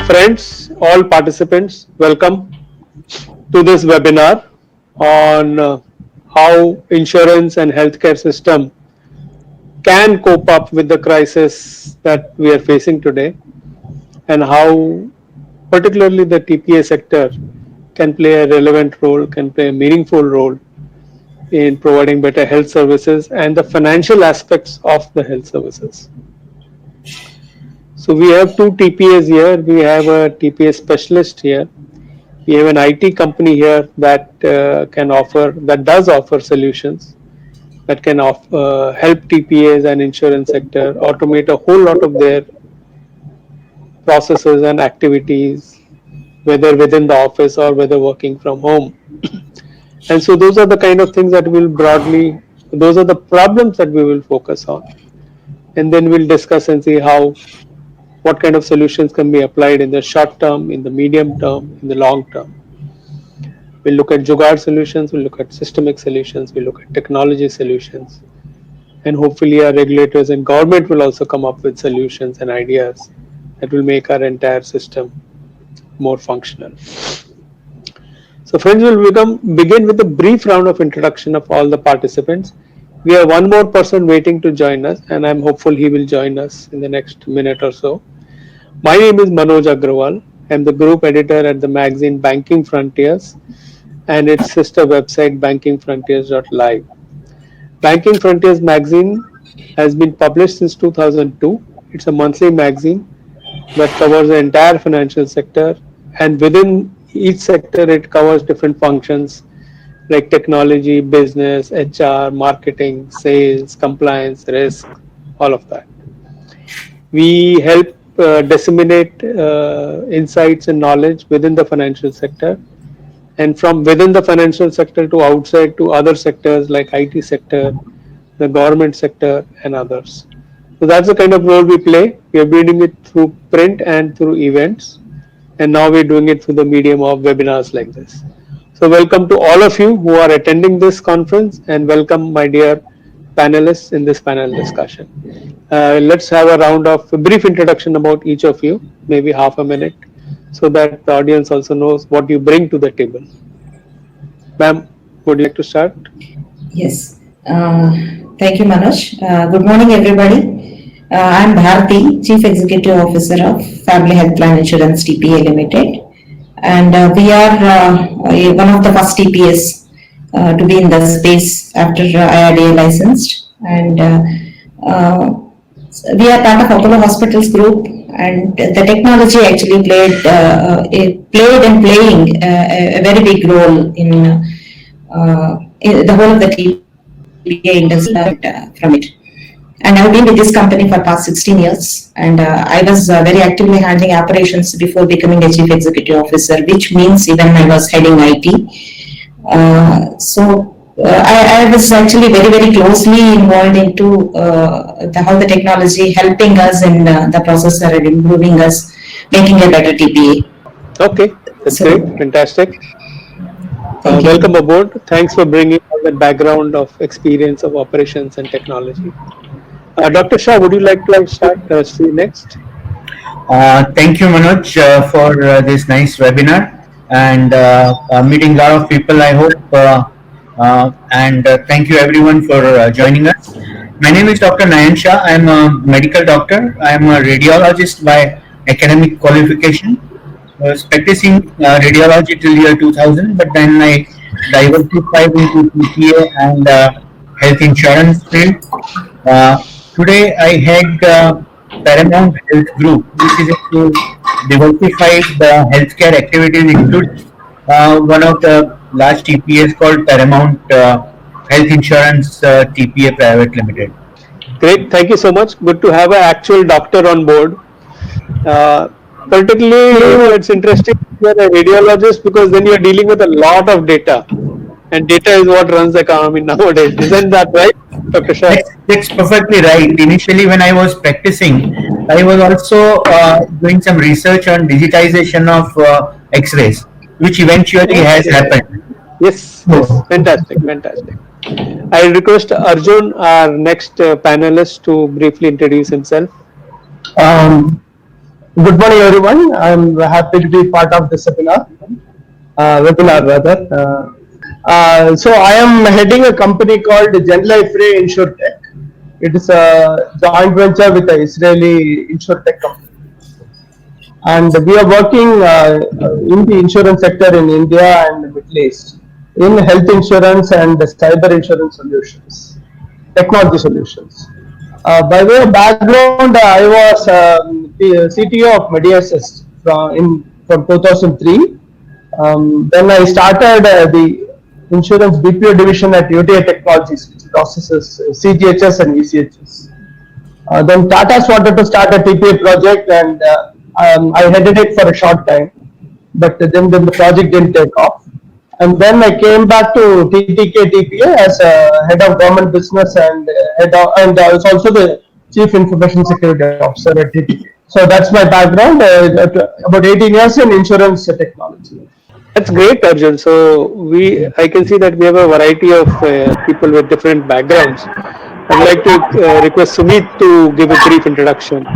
Friends, all participants, welcome to this webinar on how insurance and healthcare system can cope up with the crisis that we are facing today, and how particularly the TPA sector can play a relevant role, can play a meaningful role in providing better health services and the financial aspects of the health services. So we have two TPAs here. We have a TPA specialist here. We have an IT company here that does offer solutions that can help TPAs and insurance sector automate a whole lot of their processes and activities, whether within the office or whether working from home. And so those are the kind of things that those are the problems that we will focus on. And then we'll discuss and see what kind of solutions can be applied in the short term, in the medium term, in the long term. We'll look at Jugaad solutions, we'll look at systemic solutions, we'll look at technology solutions. And hopefully our regulators and government will also come up with solutions and ideas that will make our entire system more functional. So friends, we'll begin with a brief round of introduction of all the participants. We have one more person waiting to join us, and I'm hopeful he will join us in the next minute or so. My name is Manoj Agrawal. I'm the group editor at the magazine Banking Frontiers and its sister website bankingfrontiers.live. Banking Frontiers magazine has been published since 2002. It's a monthly magazine that covers the entire financial sector, and within each sector it covers different functions like technology, business, HR, marketing, sales, compliance, risk, all of that. We help disseminate insights and knowledge within the financial sector, and from within the financial sector to outside to other sectors like IT sector, the government sector, and others. So that's the kind of role we play. We are doing it through print and through events, and now we're doing it through the medium of webinars like this. So welcome to all of you who are attending this conference, and welcome my dear panelists in this panel discussion. Let's have a brief introduction about each of you, maybe half a minute, so that the audience also knows what you bring to the table. Ma'am, would you like to start? Yes. Thank you, Manoj. Good morning, everybody. I'm Bharti, Chief Executive Officer of Family Health Plan Insurance TPA Limited. And we are one of the first TPAs to be in the space after IRDA licensed. And we are part of Apollo Hospitals Group, and the technology actually played and playing a very big role in the whole of the TPA industry from it. And I've been with this company for past 16 years, and I was very actively handling operations before becoming a chief executive officer, which means even I was heading IT. I was actually very, very closely involved into how the technology helping us in the processor and improving us, making a better TPA. Okay, that's great, fantastic. Welcome aboard. Thanks for bringing all that background of experience of operations and technology. Dr. Shah, would you like to start next? Thank you, Manoj, for this nice webinar, and meeting a lot of people, I hope. And thank you everyone for joining us. My name is Dr. Nayan Shah. I am a medical doctor. I am a radiologist by academic qualification. I was practicing radiology till year 2000, but then I diversified into TPA and health insurance field. Today I head Paramount Health Group, which is a diversified healthcare activities includes one of the large TPAs called Paramount Health Insurance TPA Private Limited. Great, thank you so much. Good to have an actual doctor on board. Particularly, it's interesting if you're a radiologist, because then you're dealing with a lot of data, and data is what runs the economy nowadays. Isn't that right, Dr. Shah? That's perfectly right. Initially, when I was practicing, I was also doing some research on digitization of X-rays, which eventually has happened. Yes, fantastic. I request Arjun, our next panelist, to briefly introduce himself. Good morning, everyone. I'm happy to be part of this webinar rather. So I am heading a company called Genlife Ray InsurTech. It is a joint venture with an Israeli InsurTech company. And we are working in the insurance sector in India and Middle East in health insurance and cyber insurance solutions, technology solutions. By way of background, I was the CTO of MediAssist from 2003. Then I started the insurance BPO division at UTI Technologies, which processes CGHS and ECHS. Then Tata's wanted to start a TPA project, and I headed it for a short time, but then the project didn't take off. And then I came back to TTK TPA as head of government business and I was also the chief information security officer at TTK. So that's my background. About 18 years in insurance technology. That's great, Arjun. So I can see that we have a variety of people with different backgrounds. I'd like to request Sumit to give a brief introduction.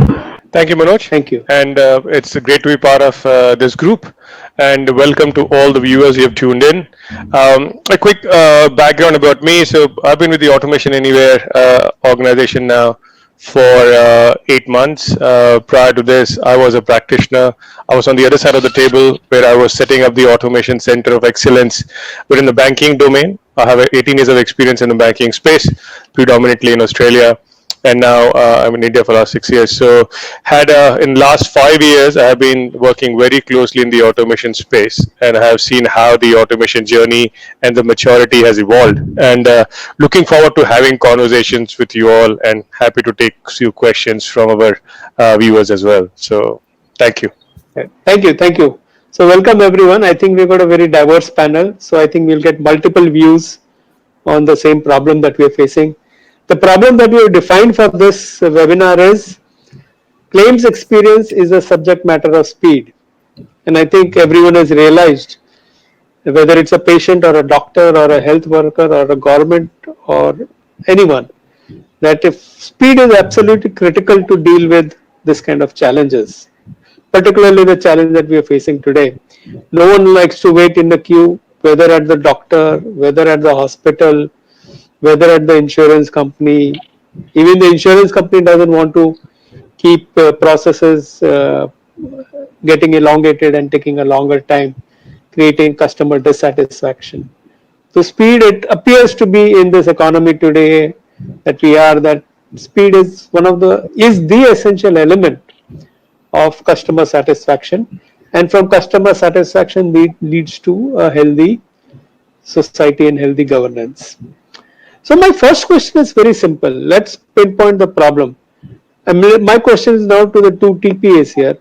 Thank you, Manoj. Thank you. And it's great to be part of this group. And welcome to all the viewers who have tuned in. A quick background about me. So I've been with the Automation Anywhere organization now for 8 months. Prior to this, I was a practitioner. I was on the other side of the table where I was setting up the Automation Center of Excellence within the banking domain. I have 18 years of experience in the banking space, predominantly in Australia. And now I'm in India for the last 6 years. So in the last 5 years, I have been working very closely in the automation space, and I have seen how the automation journey and the maturity has evolved. And looking forward to having conversations with you all, and happy to take a few questions from our viewers as well. So thank you. Thank you. So welcome everyone. I think we've got a very diverse panel. So I think we'll get multiple views on the same problem that we're facing. The problem that we have defined for this webinar is claims experience is a subject matter of speed. And I think everyone has realized, whether it's a patient or a doctor or a health worker or a government or anyone, that if speed is absolutely critical to deal with this kind of challenges, particularly the challenge that we are facing today. No one likes to wait in the queue, whether at the doctor, whether at the hospital, whether at the insurance company. Even the insurance company doesn't want to keep processes getting elongated and taking a longer time, creating customer dissatisfaction. So speed, it appears to be in this economy today that speed is the essential element of customer satisfaction, and from customer satisfaction leads to a healthy society and healthy governance. So my first question is very simple. Let's pinpoint the problem. My question is now to the two TPAs here.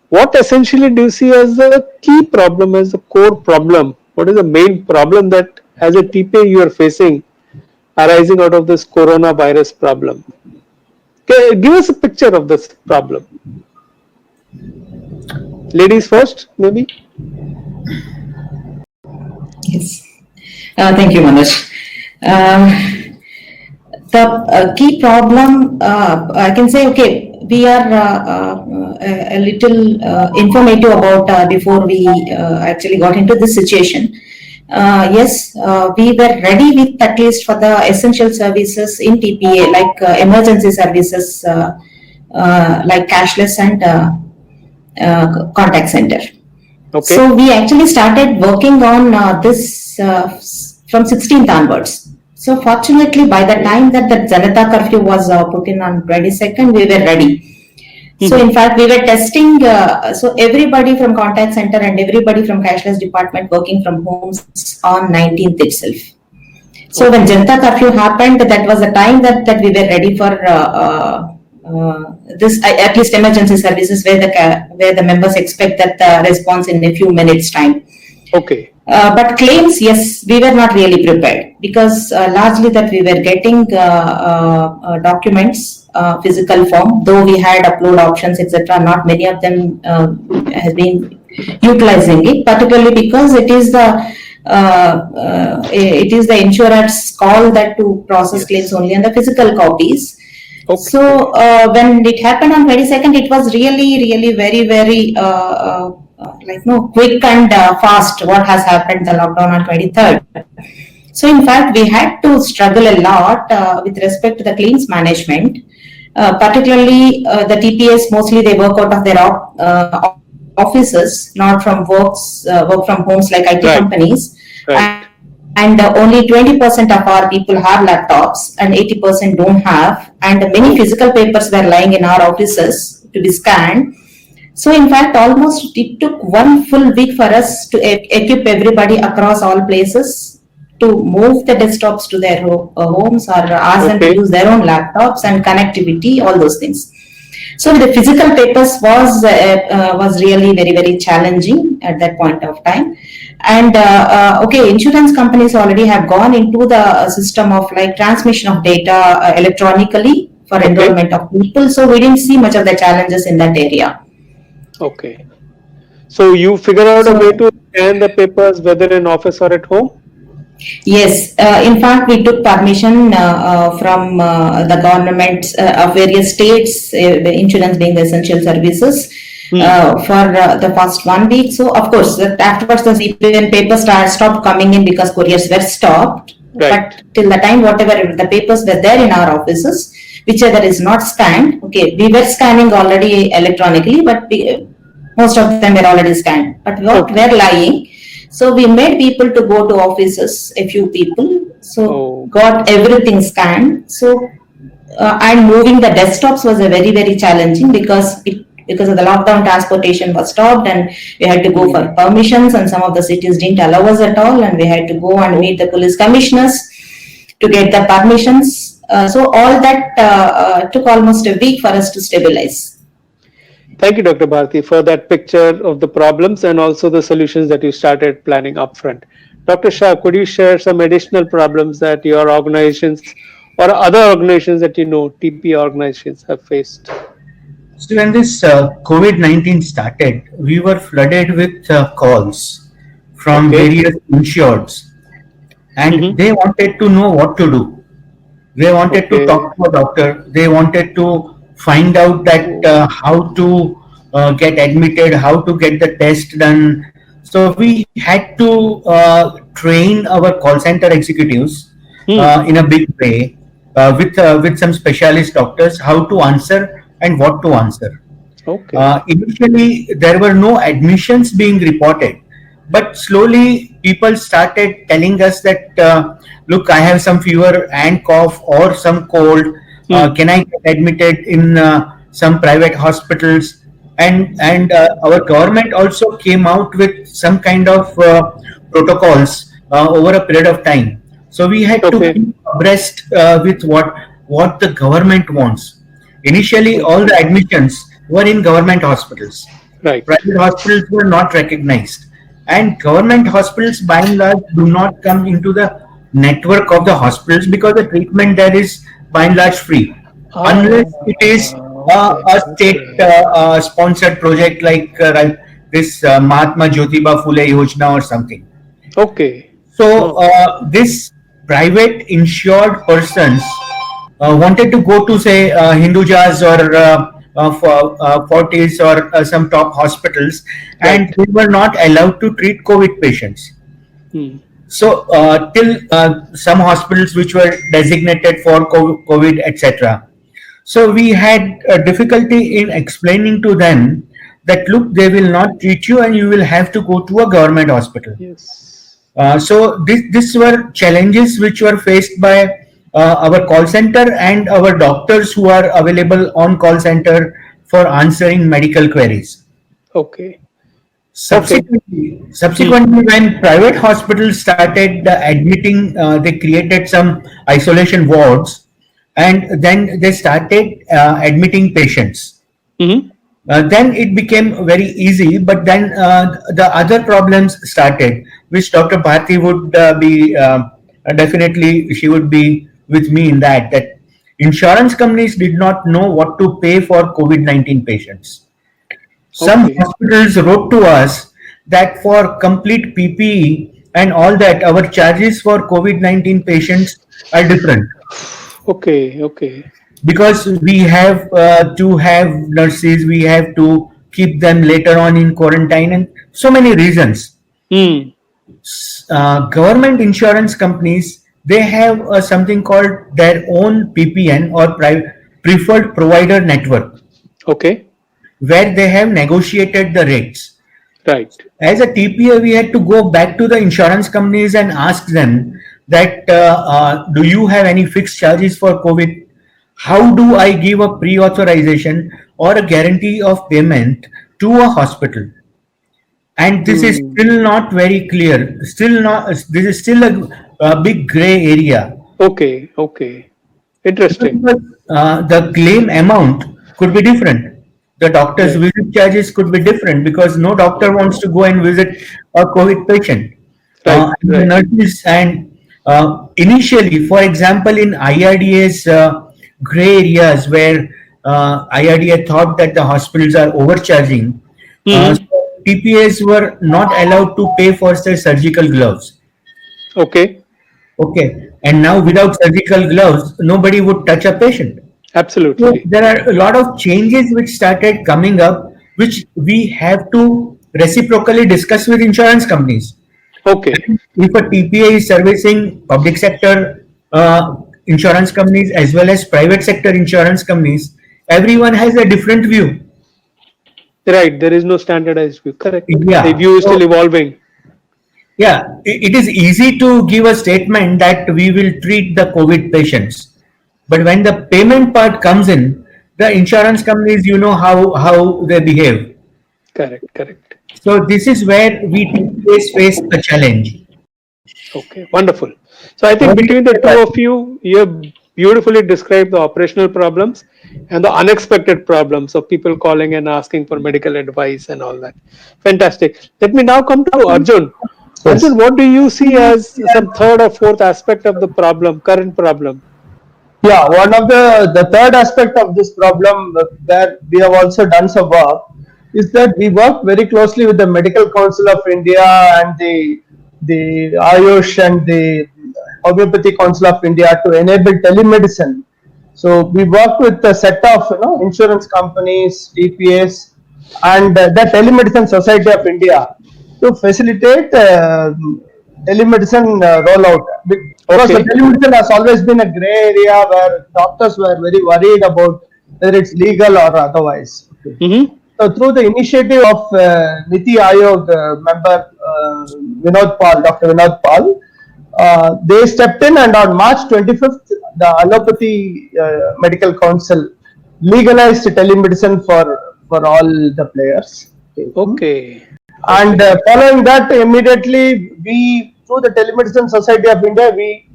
What essentially do you see as the key problem, as the core problem? What is the main problem that as a TPA you are facing arising out of this coronavirus problem? Okay, give us a picture of this problem. Ladies first, maybe? Yes. Thank you, Manoj. The key problem, I can say, okay, we are a little informative about before we actually got into this situation. Yes, we were ready with at least for the essential services in TPA, like emergency services, like cashless and contact center. Okay. So we actually started working on this from 16th onwards. So fortunately, by the time that the Janata curfew was put in on 22nd, we were ready. So in fact, we were testing, so everybody from contact center and everybody from cashless department working from homes on 19th itself. So when Janata curfew happened, that was the time that we were ready for this, at least emergency services, where the members expect that the response in a few minutes time. Okay. But claims, yes, we were not really prepared, because largely that we were getting documents, physical form, though we had upload options, etc. Not many of them has been utilizing it, particularly because it is the insurer's call that to process claims only on the physical copies. Okay. So when it happened on 22nd, it was really very, very quick and fast. What has happened the lockdown on 23rd. So in fact, we had to struggle a lot with respect to the claims management. Particularly the TPS, mostly they work out of their offices, not from work from homes like IT Right. companies. Right. And only 20% of our people have laptops and 80% don't have, and many physical papers were lying in our offices to be scanned. So in fact, almost it took 1 full week for us to equip everybody across all places to move the desktops to their homes, or ask them to Okay. use their own laptops and connectivity, all those things. So the physical papers was really very challenging at that point of time. And okay, insurance companies already have gone into the system of like transmission of data electronically for Okay. enrollment of people. So we didn't see much of the challenges in that area. Okay. So you figure out a So- way to scan the papers whether in office or at home? Yes, in fact, we took permission from the governments of various states, the insurance being the essential services, for the past 1 week. So, of course, afterwards, the CPN papers stopped coming in because couriers were stopped. Right. But till the time, whatever the papers were there in our offices, whichever is not scanned, okay, we were scanning already electronically, but most of them were already scanned. But what were lying, so we made people to go to offices, a few people, so got everything scanned. So and moving the desktops was a very challenging because of the lockdown, transportation was stopped and we had to go for permissions, and some of the cities didn't allow us at all, and we had to go and meet the police commissioners to get the permissions. So all that took almost a week for us to stabilize. Thank you, Dr. Bharti, for that picture of the problems and also the solutions that you started planning upfront. Dr. Shah, could you share some additional problems that your organizations or other organizations that you know, TP organizations, have faced? So when this COVID-19 started, we were flooded with calls from Okay. various insureds, and they wanted to know what to do. They wanted to Okay. talk to a doctor. They wanted to find out that how to get admitted, how to get the test done. So we had to train our call center executives in a big way with some specialist doctors how to answer and what to answer. Okay. Initially, there were no admissions being reported, but slowly people started telling us that, look, I have some fever and cough or some cold. Can I get admitted in some private hospitals? And our government also came out with some kind of protocols over a period of time. So we had to keep abreast with what the government wants. Initially, all the admissions were in government hospitals. Right. Private hospitals were not recognized. And government hospitals, by and large, do not come into the network of the hospitals because the treatment there is, by and large, free. Unless it is a state-sponsored project like this Mahatma Jyotiba Phule Yojana or something. Okay. So this private insured persons wanted to go to, say, Hindujas or Fortis or some top hospitals, and they were not allowed to treat COVID patients. So till some hospitals which were designated for COVID, etc. So we had difficulty in explaining to them that, look, they will not treat you and you will have to go to a government hospital. Yes. So these were challenges which were faced by our call center and our doctors who are available on call center for answering medical queries. Okay. Subsequently, when private hospitals started admitting, they created some isolation wards, and then they started admitting patients. Then it became very easy, but then the other problems started, which Dr. Bharti would be definitely, she would be with me in that insurance companies did not know what to pay for COVID-19 patients. Some hospitals wrote to us that for complete PPE and all that, our charges for COVID-19 patients are different. Okay. because we have to have nurses, we have to keep them later on in quarantine, and so many reasons. Hmm. Government insurance companies, they have something called their own PPN or preferred provider network, Okay. where they have negotiated the rates. Right. As a TPA, we had to go back to the insurance companies and ask them that do you have any fixed charges for COVID? How do I give a pre-authorization or a guarantee of payment to a hospital? And this is still not very clear. Still not. This is still a big gray area. Okay. Okay. Interesting. The claim amount could be different. The doctor's Right. visit charges could be different because no doctor wants to go and visit a COVID patient. Right, And the right. nurses and initially, for example, in IRDA's gray areas where IRDA thought that the hospitals are overcharging, Mhm. so TPAs were not allowed to pay for their surgical gloves. Okay. Okay, and now without surgical gloves, nobody would touch a patient. So Absolutely. there are a lot of changes which started coming up, which we have to reciprocally discuss with insurance companies. Okay. If a TPA is servicing public sector insurance companies as well as private sector insurance companies, everyone has a different view. Right. There is no standardized view. Correct. Yeah. The view is still So, evolving. yeah, it is easy to give a statement that we will treat the COVID patients. But when the payment part comes in, the insurance companies, you know how they behave. Correct. Correct. So this is where we face a challenge. Okay. Wonderful. So I think between the two of you, you have beautifully described the operational problems and the unexpected problems of people calling and asking for medical advice and all that. Fantastic. Let me now come to Arjun. Yes. Arjun, what do you see as some third or fourth aspect of the problem, current problem? Yeah, one of the third aspect of this problem that we have also done some work is that we work very closely with the Medical Council of India and the Ayush and the Homeopathy Council of India to enable telemedicine. So we work with a set of insurance companies, TPAs, and the Telemedicine Society of India to facilitate telemedicine rollout. Because Okay. the telemedicine has always been a gray area where doctors were very worried about whether it's legal or otherwise. Mm-hmm. So through the initiative of Niti Aayog member Vinod Pal, Dr. Vinod Pal, they stepped in, and on March 25th, the Allopathy Medical Council legalized telemedicine for all the players. Okay. And following that, immediately we, through the Telemedicine Society of India, we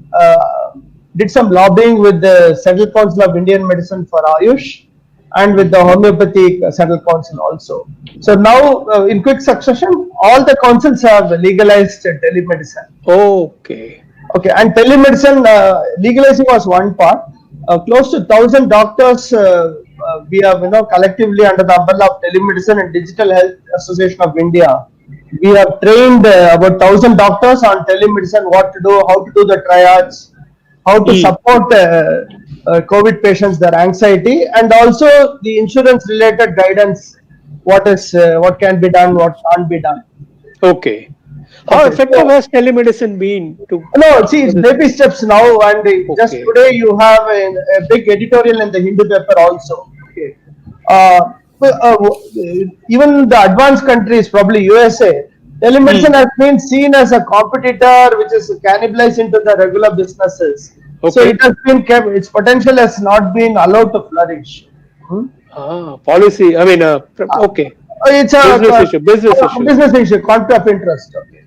did some lobbying with the Central Council of Indian Medicine for Ayush and with the Homeopathic Central Council also. So now, in quick succession, all the councils have legalized telemedicine. Okay. Okay, and telemedicine legalizing was one part. Close to 1,000 doctors we have, collectively under the umbrella of Telemedicine and Digital Health Association of India. We have trained about 1,000 doctors on telemedicine, what to do, how to do the triage, how to support COVID patients, their anxiety, and also the insurance-related guidance. What can be done, what can't be done. Okay. How Okay, effective so- has telemedicine been to? No, see, it's baby steps now, and just Okay. today you have a big editorial in the Hindu paper also. Okay. Even the advanced countries, probably USA, telemedicine has been seen as a competitor which is cannibalized into the regular businesses. So Okay. it has been kept, its potential has not been allowed to flourish. Policy. I mean, okay. It's a Business issue, business issue. business issue, conflict of interest. Okay.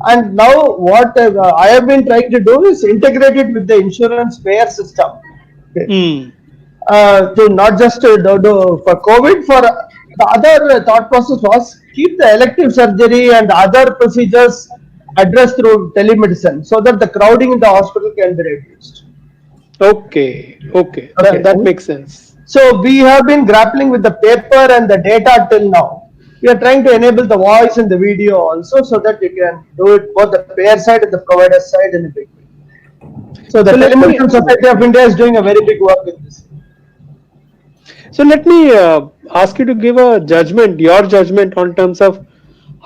And now what I have been trying to do is integrate it with the insurance payer system. Okay. Hmm. To not just do for COVID, for the other thought process was keep the elective surgery and other procedures addressed through telemedicine so that the crowding in the hospital can be reduced. Okay. Okay. Okay. That makes sense. So we have been grappling with the paper and the data till now. We are trying to enable the voice and the video also so that you can do it both the payer side and the provider side in a big way. So the So let me- Telemedicine Society of India is doing a very big work in this. So let me ask you to give a judgment, your judgment on terms of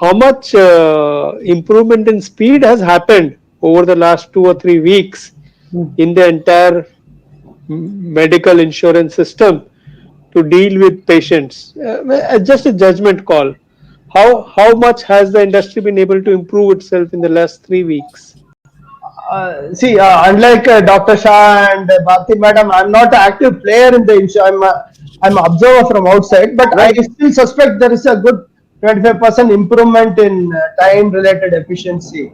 how much improvement in speed has happened over the last 2 or 3 weeks in the entire medical insurance system to deal with patients. Just a judgment call. How much has the industry been able to improve itself in the last 3 weeks? See, unlike Dr. Shah and Bharti Madam, I'm not an active player in the insurance. I'm an observer from outside, but I still suspect there is a good 25% improvement in time-related efficiency.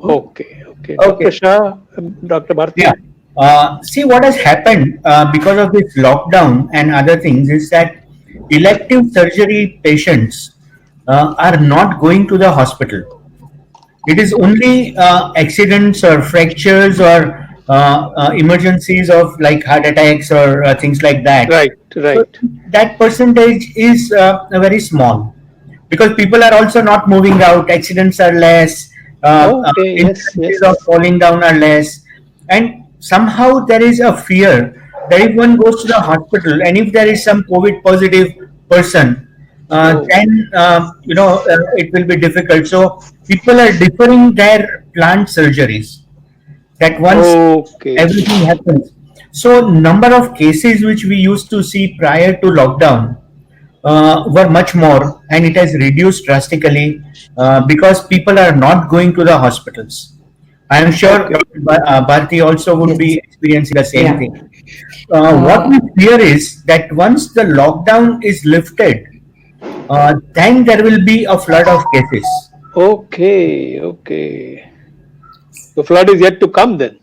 Okay. Okay. Dr. Shah, Dr. Bharti. Yeah. See what has happened because of this lockdown and other things is that elective surgery patients are not going to the hospital. It is only accidents or fractures or emergencies of like heart attacks or things like that. Right. So that percentage is very small because people are also not moving out. Accidents are less. Okay, yes. Incidences of falling down are less, and somehow there is a fear that if one goes to the hospital and if there is some COVID positive person, then it will be difficult. So people are deferring their planned surgeries. That once Okay. everything happens. So number of cases which we used to see prior to lockdown were much more, and it has reduced drastically because people are not going to the hospitals. I am sure Bharti also would be experiencing the same Yeah. thing. What we fear is that once the lockdown is lifted, then there will be a flood of cases. Okay. The flood is yet to come then.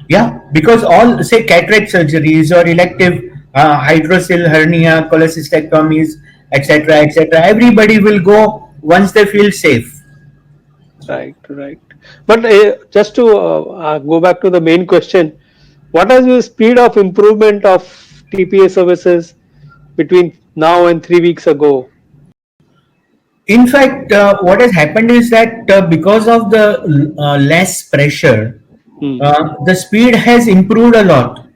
Yeah, because all say cataract surgeries or elective hydrocele hernia, cholecystectomies, etc., everybody will go once they feel safe. Right. But just to go back to the main question, what is the speed of improvement of TPA services between now and 3 weeks ago? In fact, what has happened is that because of the less pressure, the speed has improved a lot.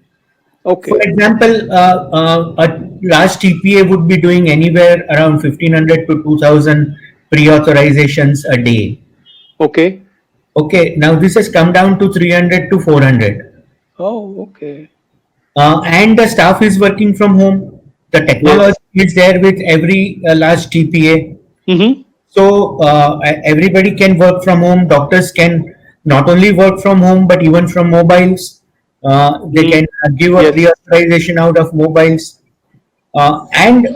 Okay. For example, a large TPA would be doing anywhere around 1500 to 2000 pre-authorizations a day. Okay. Okay, now this has come down to 300 to 400. Oh, okay. And the staff is working from home. The technology is there with every large TPA. Mm-hmm. So everybody can work from home. Doctors can not only work from home, but even from mobiles. They can give a pre-authorization out of mobiles. And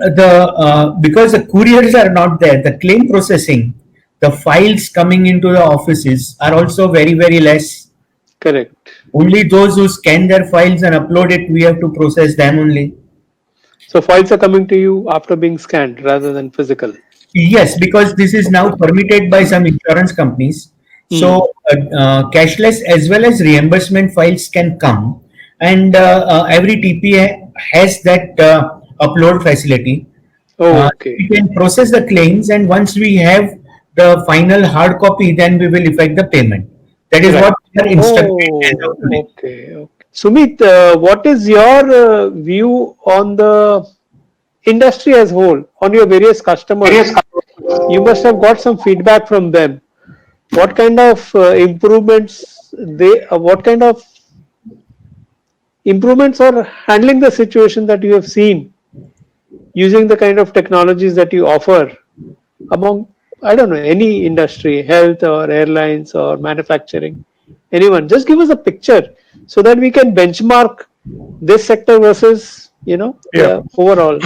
because the couriers are not there, the claim processing, the files coming into the offices are also very, very less. Correct. Only those who scan their files and upload it, we have to process them only. So files are coming to you after being scanned rather than physical. Yes, because this is now permitted by some insurance companies. So cashless as well as reimbursement files can come, and every TPA has that upload facility. Okay. We can process the claims, and once we have the final hard copy, then we will effect the payment. That is what we are instructed as of today. Okay. Sumit, what is your view on the industry as whole, on your various customers? You must have got some feedback from them. What kind of improvements are handling the situation that you have seen using the kind of technologies that you offer among, I don't know, any industry, health or airlines or manufacturing, anyone? Just give us a picture so that we can benchmark this sector versus, overall.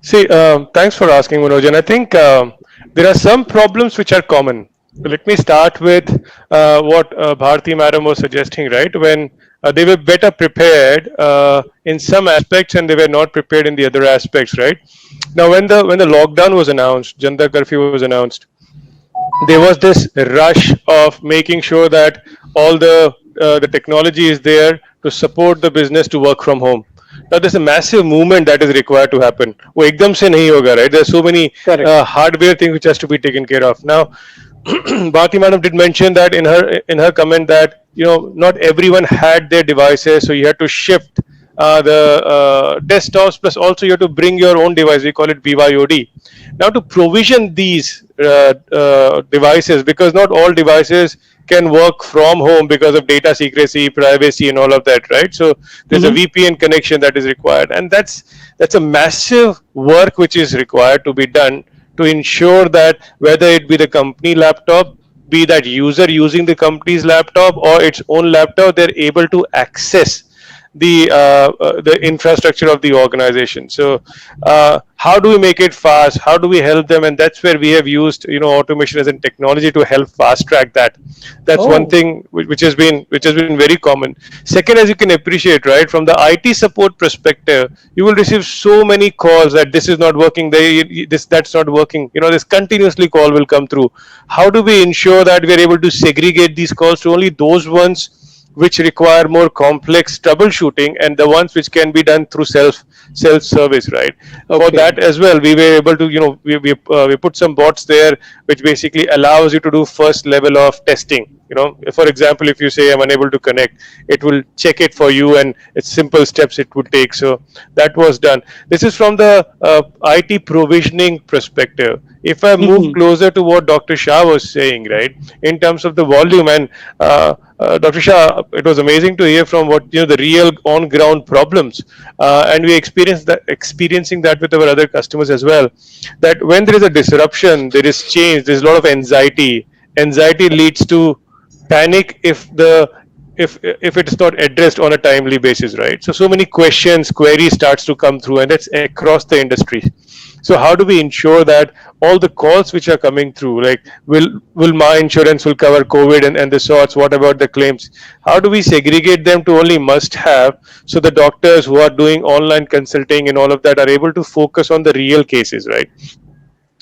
See, thanks for asking, Manoj. And I think there are some problems which are common. Let me start with what Bharti Madam was suggesting, right? When they were better prepared in some aspects and they were not prepared in the other aspects, right? Now, when the lockdown was announced, Janata Curfew was announced, there was this rush of making sure that all the technology is there to support the business to work from home. Now there's a massive movement that is required to happen. वो एकदम से नहीं होगा, right? There's so many hardware things which has to be taken care of. Now, Bharti Madam did mention that in her comment that not everyone had their devices, so you had to shift the desktops, plus also you have to bring your own device. We call it BYOD. Now to provision these devices, because not all devices can work from home because of data secrecy, privacy, and all of that, right? So there's a VPN connection that is required, and that's a massive work which is required to be done to ensure that whether it be the company laptop, be that user using the company's laptop or its own laptop, they're able to access the infrastructure of the organization. So how do we make it fast? How do we help them? And that's where we have used automation as a technology to help fast track that. That's one thing which has been very common. Second, as you can appreciate, right, from the IT support perspective, you will receive so many calls that this is not working, that's not working. This continuously call will come through. How do we ensure that we are able to segregate these calls to only those ones which require more complex troubleshooting and the ones which can be done through self service, right? For that as well, we were able to we put some bots there which basically allows you to do first level of testing. For example, if you say I'm unable to connect, it will check it for you, and it's simple steps it would take. So that was done. This is from the IT provisioning perspective. If I move closer to what Dr. Shah was saying, right, in terms of the volume, and Dr. Shah, it was amazing to hear from what the real on-ground problems, and we experiencing that with our other customers as well. That when there is a disruption, there is change, there is a lot of anxiety. Anxiety leads to panic if it is not addressed on a timely basis, right? So many questions, queries starts to come through, and that's across the industry. So how do we ensure that all the calls which are coming through, like will my insurance will cover COVID and the sorts, what about the claims? How do we segregate them to only must have, so the doctors who are doing online consulting and all of that are able to focus on the real cases, right?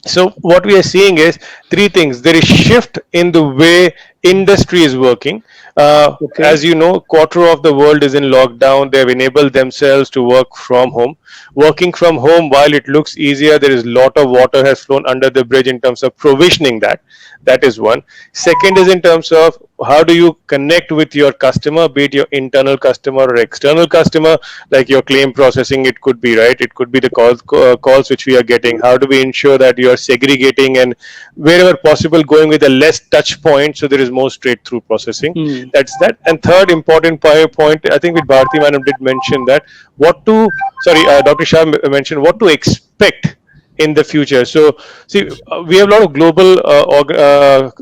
So what we are seeing is three things. There is shift in the way industry is working. As you know, quarter of the world is in lockdown. They have enabled themselves to work from home. Working from home, while it looks easier, there is a lot of water has flown under the bridge in terms of provisioning that. That is one. Second is in terms of how do you connect with your customer, be it your internal customer or external customer, like your claim processing, it could be, right? It could be the calls which we are getting. How do we ensure that you are segregating and wherever possible going with a less touch point, so there is more straight through processing. That's that. And third important point, I think with Bharti Madam did mention that Dr. Shah mentioned what to expect in the future. So see, we have a lot of global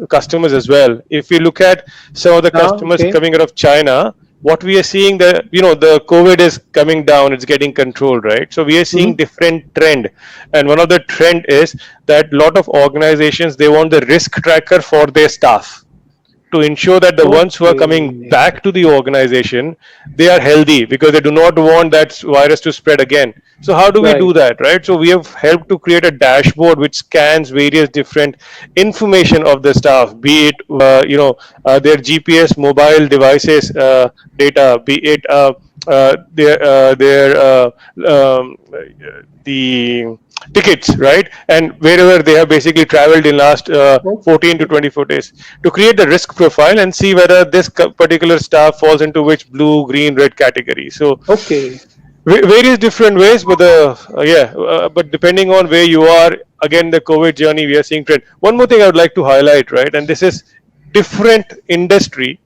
customers as well. If we look at some of the customers coming out of China, what we are seeing, the COVID is coming down, it's getting controlled, right? So we are seeing different trend, and one of the trend is that a lot of organizations, they want the risk tracker for their staff to ensure that the ones who are coming back to the organization, they are healthy, because they do not want that virus to spread again. So how do we do that, right? So we have helped to create a dashboard which scans various different information of the staff, be it their GPS mobile devices data, be it the tickets, right? And wherever they have basically traveled in last 14 to 24 days, to create the risk profile and see whether this particular staff falls into which blue, green, red category. So various different ways, but but depending on where you are, again, the COVID journey, we are seeing trend. One more thing I would like to highlight, right? And this is different industry,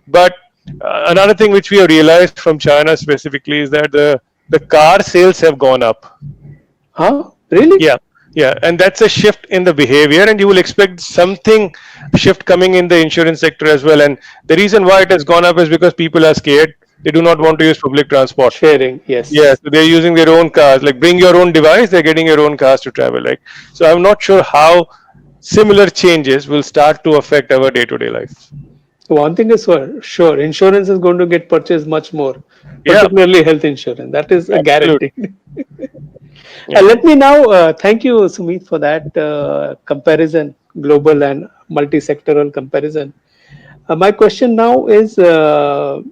but another thing which we have realized from China specifically is that the car sales have gone up. Huh? Really? Yeah, and that's a shift in the behavior, and you will expect something shift coming in the insurance sector as well. And the reason why it has gone up is because people are scared. They do not want to use public transport. Sharing, yes. Yeah, so they're using their own cars. Like, bring your own device, they're getting your own cars to travel. Like, so I'm not sure how similar changes will start to affect our day-to-day life. One thing is for sure, insurance is going to get purchased much more, particularly health insurance. That is a guarantee. Let me now thank you, Sumit, for that comparison, global and multi-sectoral comparison. My question now is, all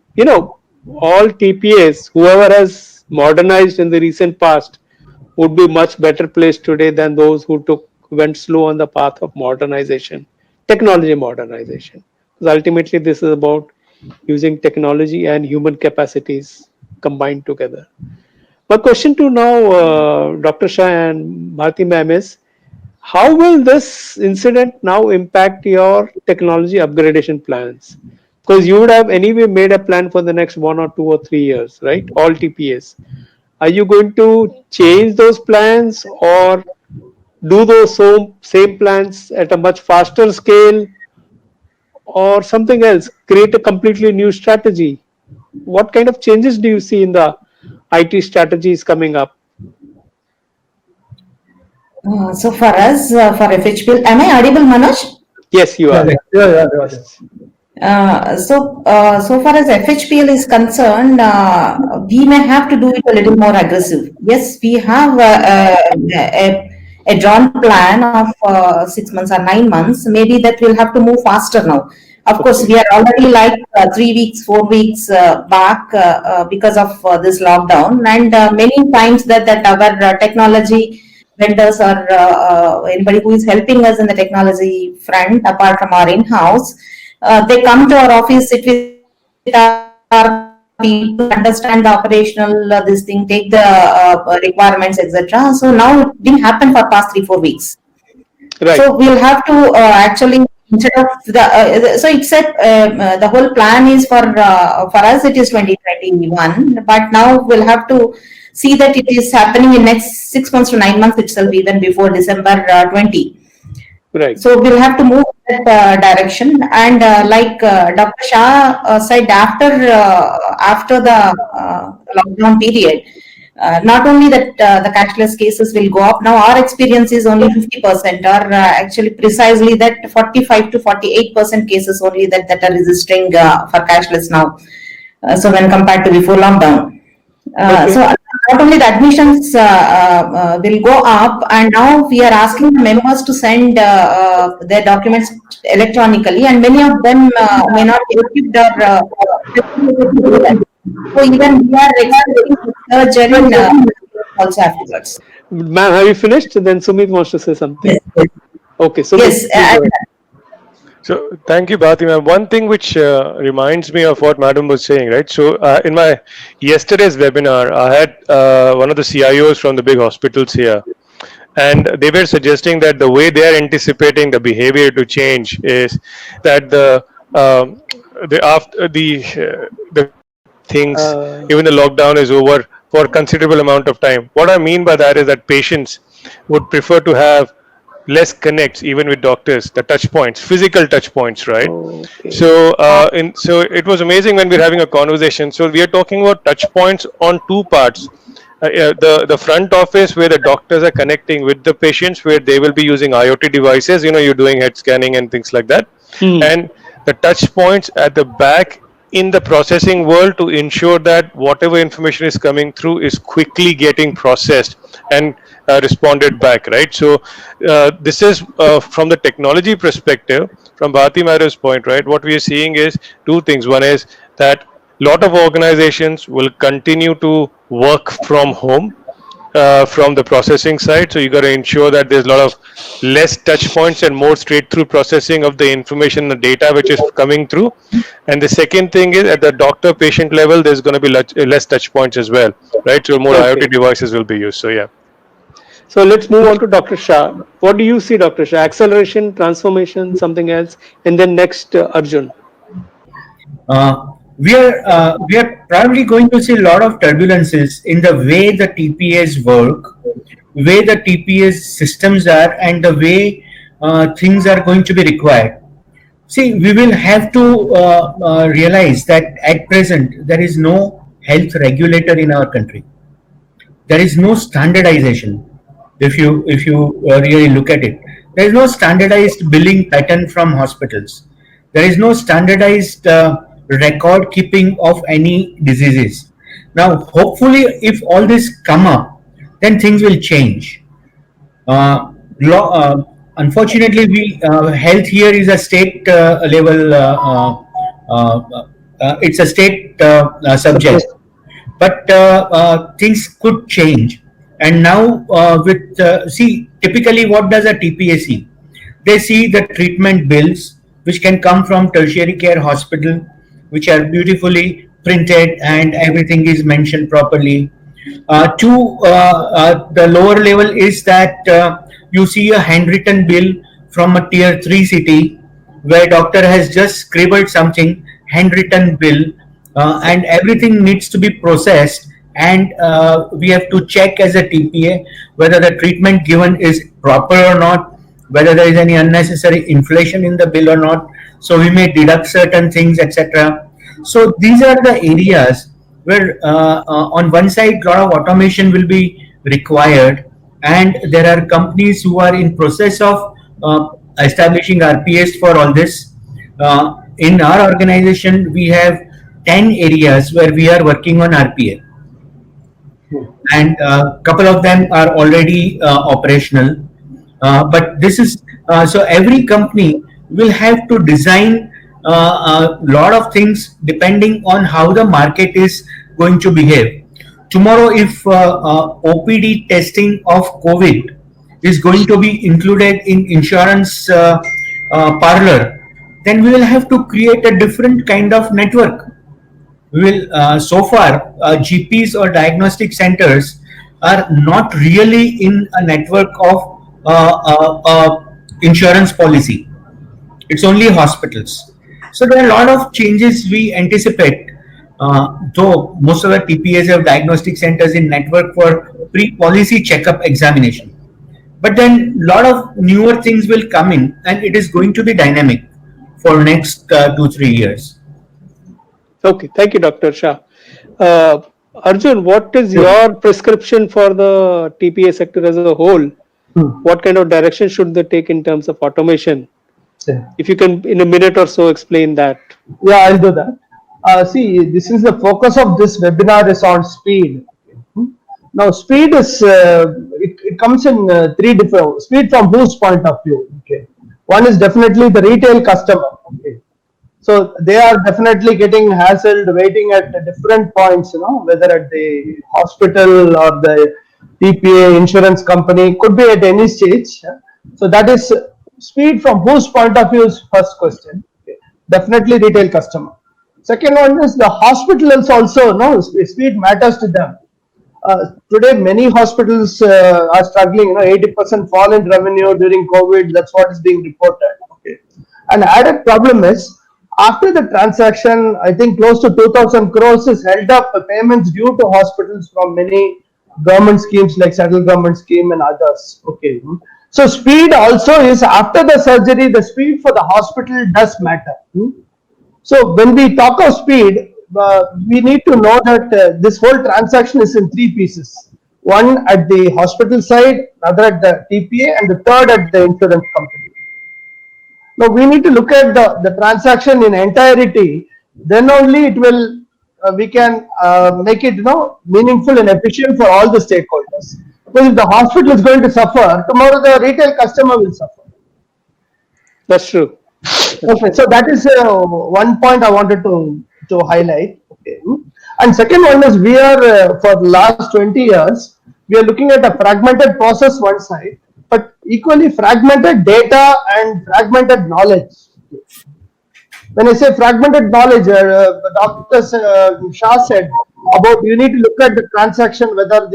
TPAs, whoever has modernized in the recent past, would be much better placed today than those who went slow on the path of modernization, technology modernization. Because ultimately, this is about using technology and human capacities combined together. My question to now Dr. Shah and Bharti ma'am is, how will this incident now impact your technology upgradation plans? Because you would have anyway made a plan for the next 1 or 2 or 3 years, right? All TPS. Are you going to change those plans or do those same plans at a much faster scale or something else? Create a completely new strategy? What kind of changes do you see in the IT strategies coming up? So for us, for FHPL, am I audible, Manoj? Yes, you are. So far as FHPL is concerned, we may have to do it a little more aggressive. Yes, we have a drawn plan of 6 months or 9 months. Maybe that will have to move faster now. Of course, we are already like 3 weeks, 4 weeks back because of this lockdown, and many times that our technology vendors or anybody who is helping us in the technology front, apart from our in-house, they come to our office, sit with our people, understand the operational this thing, take the requirements, etc. So now it didn't happen for past 3-4 weeks. Right. So we'll have to actually, instead of so it's the whole plan is for us it is 2021, but now we'll have to see that it is happening in next 6 months to 9 months itself, even before December 20. Right. So we'll have to move that direction, and like Dr. Shah said, after the lockdown period, not only that the cashless cases will go up. Now our experience is only 50%, or actually precisely that 45 to 48% cases only that are registering for cashless now. So when compared to before lockdown. So not only the admissions will go up, and now we are asking the members to send their documents electronically, and many of them may not be equipped or so even we are expecting surge and also afterwards. Ma'am, have you finished? Then Sumit wants to say something. Yes. Okay, Sumit. Yes. please go ahead. So thank you, Bharti ma'am. One thing which reminds me of what Madam was saying, right? So in my yesterday's webinar, I had one of the CIOs from the big hospitals here, and they were suggesting that the way they are anticipating the behavior to change is that after the things, even the lockdown is over for a considerable amount of time. What I mean by that is that patients would prefer to have less connects even with doctors, the touch points, physical touch points, right? Okay. So so it was amazing when we were having a conversation. So we are talking about touch points on two parts. The front office, where the doctors are connecting with the patients, where they will be using IoT devices, you're doing head scanning and things like that. And the touch points at the back in the processing world to ensure that whatever information is coming through is quickly getting processed and responded back, right? So this is from the technology perspective, from Bharti Madam's point, right? What we are seeing is two things. One is that a lot of organizations will continue to work from home from the processing side. So you got to ensure that there's a lot of less touch points and more straight through processing of the information, the data which is coming through. And the second thing is at the doctor patient level, there's going to be less touch points as well, right? So more IoT devices will be used. So yeah. So let's move on to Dr. Shah. What do you see, Dr. Shah? Acceleration, transformation, something else, and then next Arjun. We are probably going to see a lot of turbulences in the way the TPS work, way the TPS systems are, and the way things are going to be required. See, we will have to realize that at present there is no health regulator in our country. There is no standardization. If you really look at it, there is no standardized billing pattern from hospitals. There is no standardized record keeping of any diseases. Now, hopefully, if all this come up, then things will change. Unfortunately, health here is a state level. It's a state subject, but things could change. And now, typically, what does a TPA see? They see the treatment bills which can come from tertiary care hospital, which are beautifully printed and everything is mentioned properly. The lower level is that you see a handwritten bill from a tier 3 city where doctor has just scribbled something, handwritten bill, and everything needs to be processed, and we have to check as a TPA whether the treatment given is proper or not, whether there is any unnecessary inflation in the bill or not. So we may deduct certain things, etc. So these are the areas where on one side a lot of automation will be required, and there are companies who are in process of establishing RPAs for all this. In our organization, we have 10 areas where we are working on RPA, and a couple of them are already operational. But this is so every company will have to design a lot of things depending on how the market is going to behave. Tomorrow, if OPD testing of COVID is going to be included in insurance parlor, then we will have to create a different kind of network. We will so far GPs or diagnostic centers are not really in a network of insurance policy. It's only hospitals. So there are a lot of changes we anticipate, though most of the TPAs have diagnostic centers in network for pre-policy checkup examination. But then a lot of newer things will come in, and it is going to be dynamic for next 2-3 years. Okay, thank you, Dr. Shah. Arjun, what is your prescription for the TPA sector as a whole? What kind of direction should they take in terms of automation? Yeah. If you can, in a minute or so, explain that. Yeah, I'll do that. See, this is the focus of this webinar is on speed. Now, speed is it comes in three different speed from whose point of view. Okay, one is definitely the retail customer. Okay, so they are definitely getting hassled, waiting at different points. Whether at the hospital or the TPA insurance company, could be at any stage. So that is speed from whose point of view is first question. Okay. Definitely retail customer. Second one is the hospitals also. No, speed matters to them. Today, many hospitals are struggling. 80% fall in revenue during COVID. That's what is being reported. Okay. An added problem is after the transaction, I think close to 2,000 crores is held up payments due to hospitals from many government schemes like central government scheme and others. Okay. So speed also is after the surgery, the speed for the hospital does matter. So when we talk of speed, we need to know that this whole transaction is in three pieces. One at the hospital side, another at the TPA, and the third at the insurance company. Now we need to look at the transaction in entirety. Then only it will we can make it meaningful and efficient for all the stakeholders. Because if the hospital is going to suffer, tomorrow the retail customer will suffer. That's true. Okay, so that is one point I wanted to highlight. Okay, and second one is we are for the last 20 years we are looking at a fragmented process one side, but equally fragmented data and fragmented knowledge. When I say fragmented knowledge, Dr. Shah said about you need to look at the transaction whether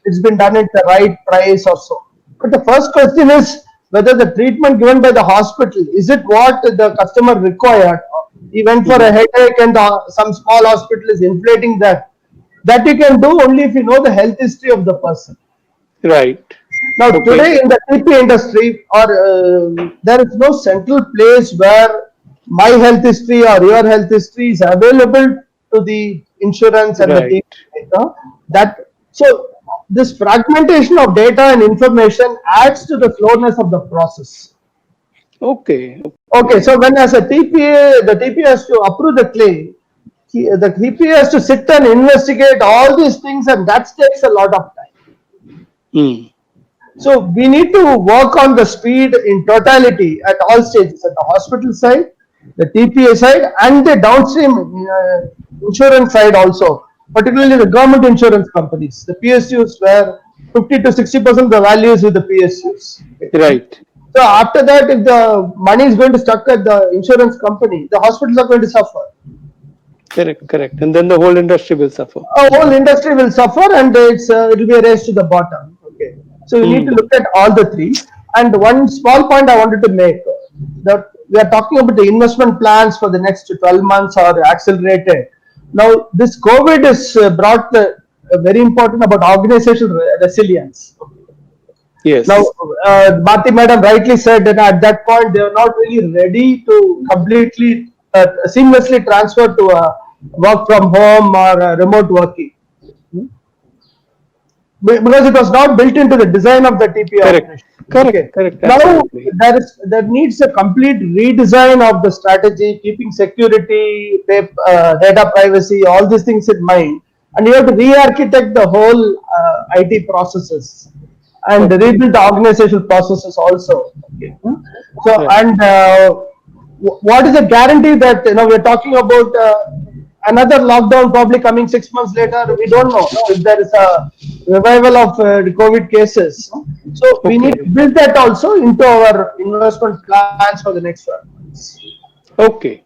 it's been done at the right price or so. But the first question is whether the treatment given by the hospital, is it what the customer required? He went for a headache and some small hospital is inflating that. That you can do only if you know the health history of the person. Right. Now today in the TP industry, there is no central place where my health history or your health history is available to the insurance and the TP. So this fragmentation of data and information adds to the slowness of the process. Okay. Okay, so when as a TPA, the TPA has to approve the claim, the TPA has to sit and investigate all these things, and that takes a lot of time. So we need to work on the speed in totality at all stages, at the hospital side, the TPA side, and the downstream insurance side also, particularly the government insurance companies, the PSUs, where 50 to 60% of the value is with the PSUs. Right. So after that, if the money is going to stuck at the insurance company, the hospitals are going to suffer. Correct, correct. And then the whole industry will suffer. Whole industry will suffer, and it will be a race to the bottom. Okay, so you need to look at all the three. And one small point I wanted to make, that we are talking about the investment plans for the next 12 months or accelerated. Now this COVID has brought the very important about organizational resilience. Yes. Now, Bharti Madam rightly said that at that point they are not really ready to completely seamlessly transfer to work from home or remote working, because it was not built into the design of the TP Correct. organization. Correct. Okay. Correct. Now Absolutely. there needs a complete redesign of the strategy, keeping security, data privacy, all these things in mind, and you have to re-architect the whole IT processes and rebuild the organizational processes also. Okay. So and what is the guarantee that we're talking about another lockdown probably coming 6 months later? We don't know if there is a revival of the COVID cases. So we need to build that also into our investment plans for the next 12 months. Okay.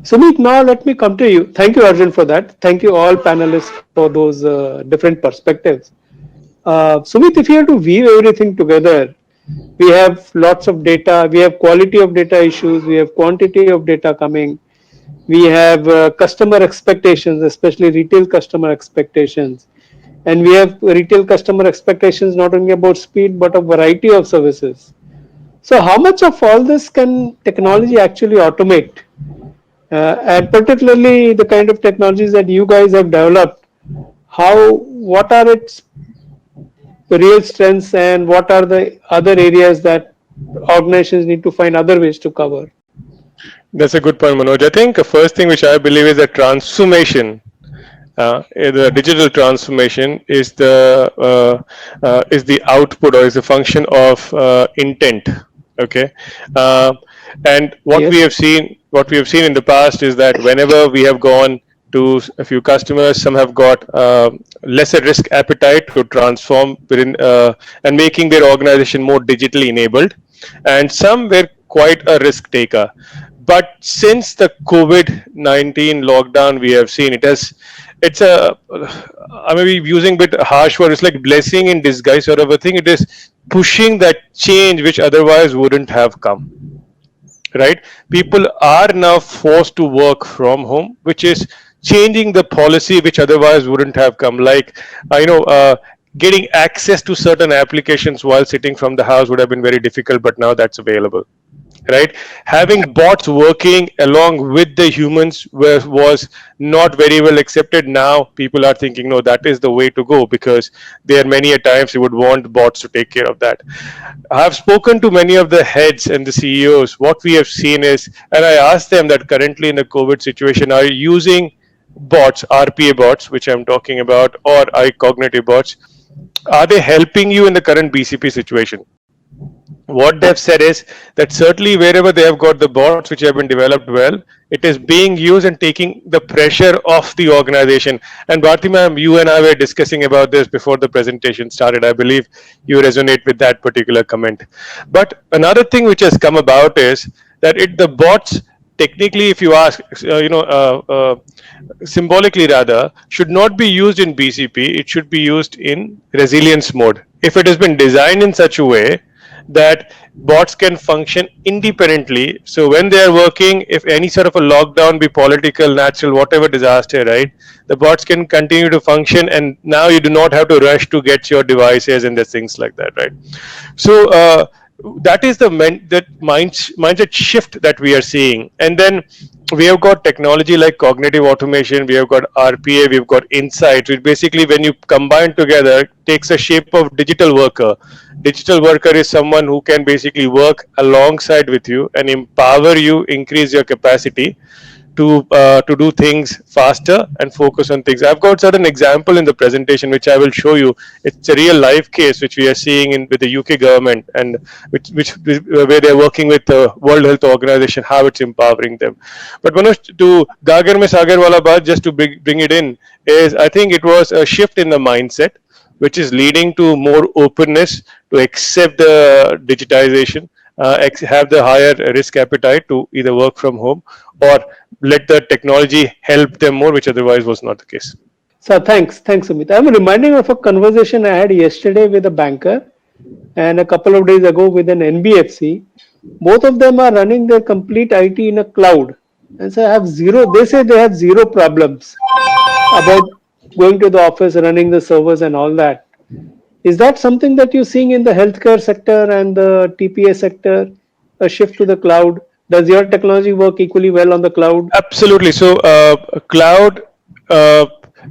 Sumit, now let me come to you. Thank you, Arjun, for that. Thank you all panelists for those different perspectives. Sumit, if you have to weave everything together, we have lots of data, we have quality of data issues, we have quantity of data coming, we have customer expectations, especially retail customer expectations, and we have retail customer expectations not only about speed but a variety of services. So how much of all this can technology actually automate? And particularly the kind of technologies that you guys have developed, what are its real strengths and what are the other areas that organizations need to find other ways to cover? That's a good point, Manoj. I think the first thing which I believe is that transformation, the digital transformation is the output or is a function of intent. Okay, and what Yes. we have seen in the past is that whenever we have gone to a few customers, some have got lesser risk appetite to transform within and making their organization more digitally enabled, and some were quite a risk taker. But since the COVID-19 lockdown, we have seen it's a, I may be using a bit harsh word, it's like blessing in disguise sort of a thing. It is pushing that change which otherwise wouldn't have come. Right? People are now forced to work from home, which is changing the policy which otherwise wouldn't have come. Like, getting access to certain applications while sitting from the house would have been very difficult, but now that's available. Right? Having bots working along with the humans was not very well accepted. Now people are thinking, no, that is the way to go, because there are many a times you would want bots to take care of that. I have spoken to many of the heads and the CEOs. What we have seen is, and I asked them that currently in the COVID situation, are you using bots, RPA bots, which I'm talking about, or iCognitive bots? Are they helping you in the current BCP situation? What they've said is that certainly wherever they have got the bots which have been developed well, it is being used and taking the pressure off the organization. And Bharti ma'am, you and I were discussing about this before the presentation started. I believe you resonate with that particular comment. But another thing which has come about is that the bots, technically, if you ask, symbolically rather, should not be used in BCP. It should be used in resilience mode. If it has been designed in such a way that bots can function independently. So when they are working, if any sort of a lockdown, be political, natural, whatever disaster, right, the bots can continue to function, and now you do not have to rush to get your devices and the things like that, right? So that is the mindset shift that we are seeing. And then we have got technology like cognitive automation, we have got RPA, we've got insights, which basically when you combine together takes a shape of digital worker. Digital worker is someone who can basically work alongside with you and empower you, increase your capacity to do things faster and focus on things. I've got certain example in the presentation which I will show you. It's a real life case which we are seeing with the UK government, and where they're working with the World Health Organization, how it's empowering them. But Manoj, to Gagar mein Sagar wala baat, just to bring it in, is I think it was a shift in the mindset which is leading to more openness to accept the digitization. have the higher risk appetite to either work from home or let the technology help them more, which otherwise was not the case. So thanks, Sumit. I'm reminding of a conversation I had yesterday with a banker and a couple of days ago with an NBFC. Both of them are running their complete IT in a cloud, and so have zero. They say they have zero problems about going to the office, running the servers, and all that. Is that something that you're seeing in the healthcare sector and the TPA sector? A shift to the cloud. Does your technology work equally well on the cloud? Absolutely. So, cloud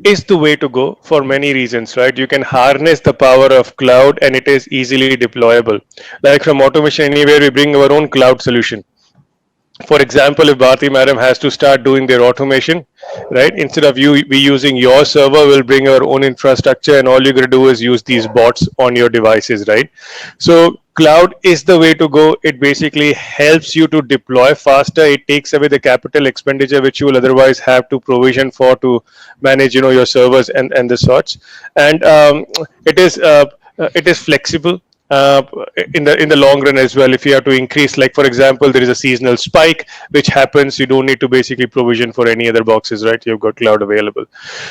is the way to go for many reasons, right? You can harness the power of cloud and it is easily deployable. Like from Automation Anywhere, we bring our own cloud solution. For example, if Bharti madam has to start doing their automation, right, instead of we using your server, we'll bring our own infrastructure and all you're going to do is use these bots on your devices, right? So cloud is the way to go. It basically helps you to deploy faster. It takes away the capital expenditure which you will otherwise have to provision for to manage, your servers and the sorts. And it is flexible. In the long run as well, if you have to increase, like for example, there is a seasonal spike which happens, you don't need to basically provision for any other boxes, right? You've got cloud available.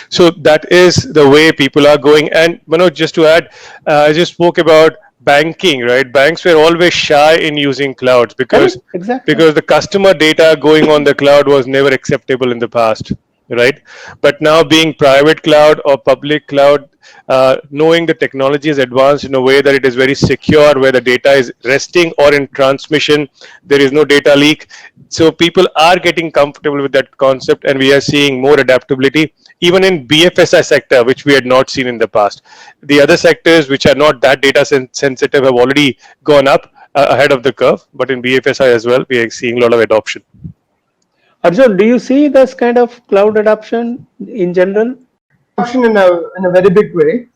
So that is the way people are going. And Manoj, just to add, I just spoke about banking, right? Banks were always shy in using clouds because Exactly. because the customer data going on the cloud was never acceptable in the past, right? But now being private cloud or public cloud, knowing the technology is advanced in a way that it is very secure, where the data is resting or in transmission, there is no data leak. So people are getting comfortable with that concept, and we are seeing more adaptability even in BFSI sector, which we had not seen in the past. The other sectors which are not that data sensitive have already gone up ahead of the curve, but in BFSI as well, we are seeing a lot of adoption. Arjun, do you see this kind of cloud adoption in general? Adoption in a very big way.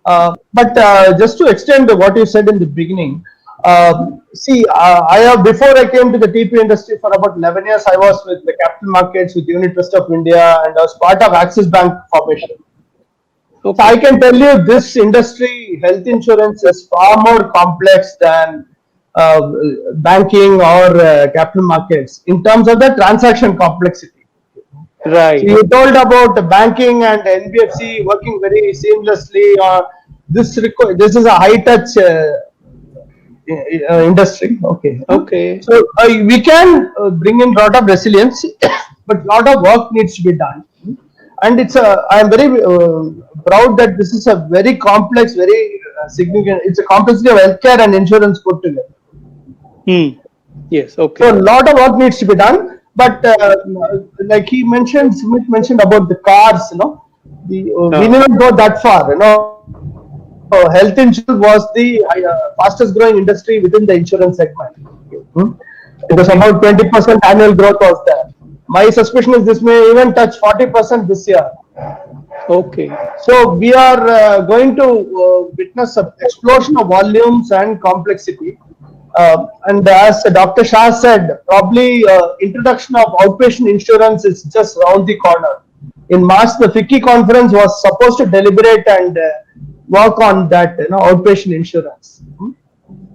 But just to extend what you said in the beginning, I have, before I came to the TP industry for about 11 years, I was with the capital markets with Unit Trust of India, and I was part of Axis Bank formation. So I can tell you, this industry, health insurance, is far more complex than banking or capital markets in terms of the transaction complexity. Right. So you told about banking and NBFC working very seamlessly. This is a high touch industry. Okay. Okay. So we can bring in a lot of resilience, but a lot of work needs to be done. And I am very proud that this is a very complex, very significant. It's a complexity of healthcare and insurance put together. Yes. Okay. So a lot of work needs to be done. But like Sumit mentioned about the cars, we need not go that far. Health insurance was the fastest growing industry within the insurance segment. It was about 20% annual growth was there. My suspicion is this may even touch 40% this year. Okay. So we are going to witness an explosion of volumes and complexity. And as Dr. Shah said, probably introduction of outpatient insurance is just around the corner. In March, the FICCI conference was supposed to deliberate and work on that, outpatient insurance.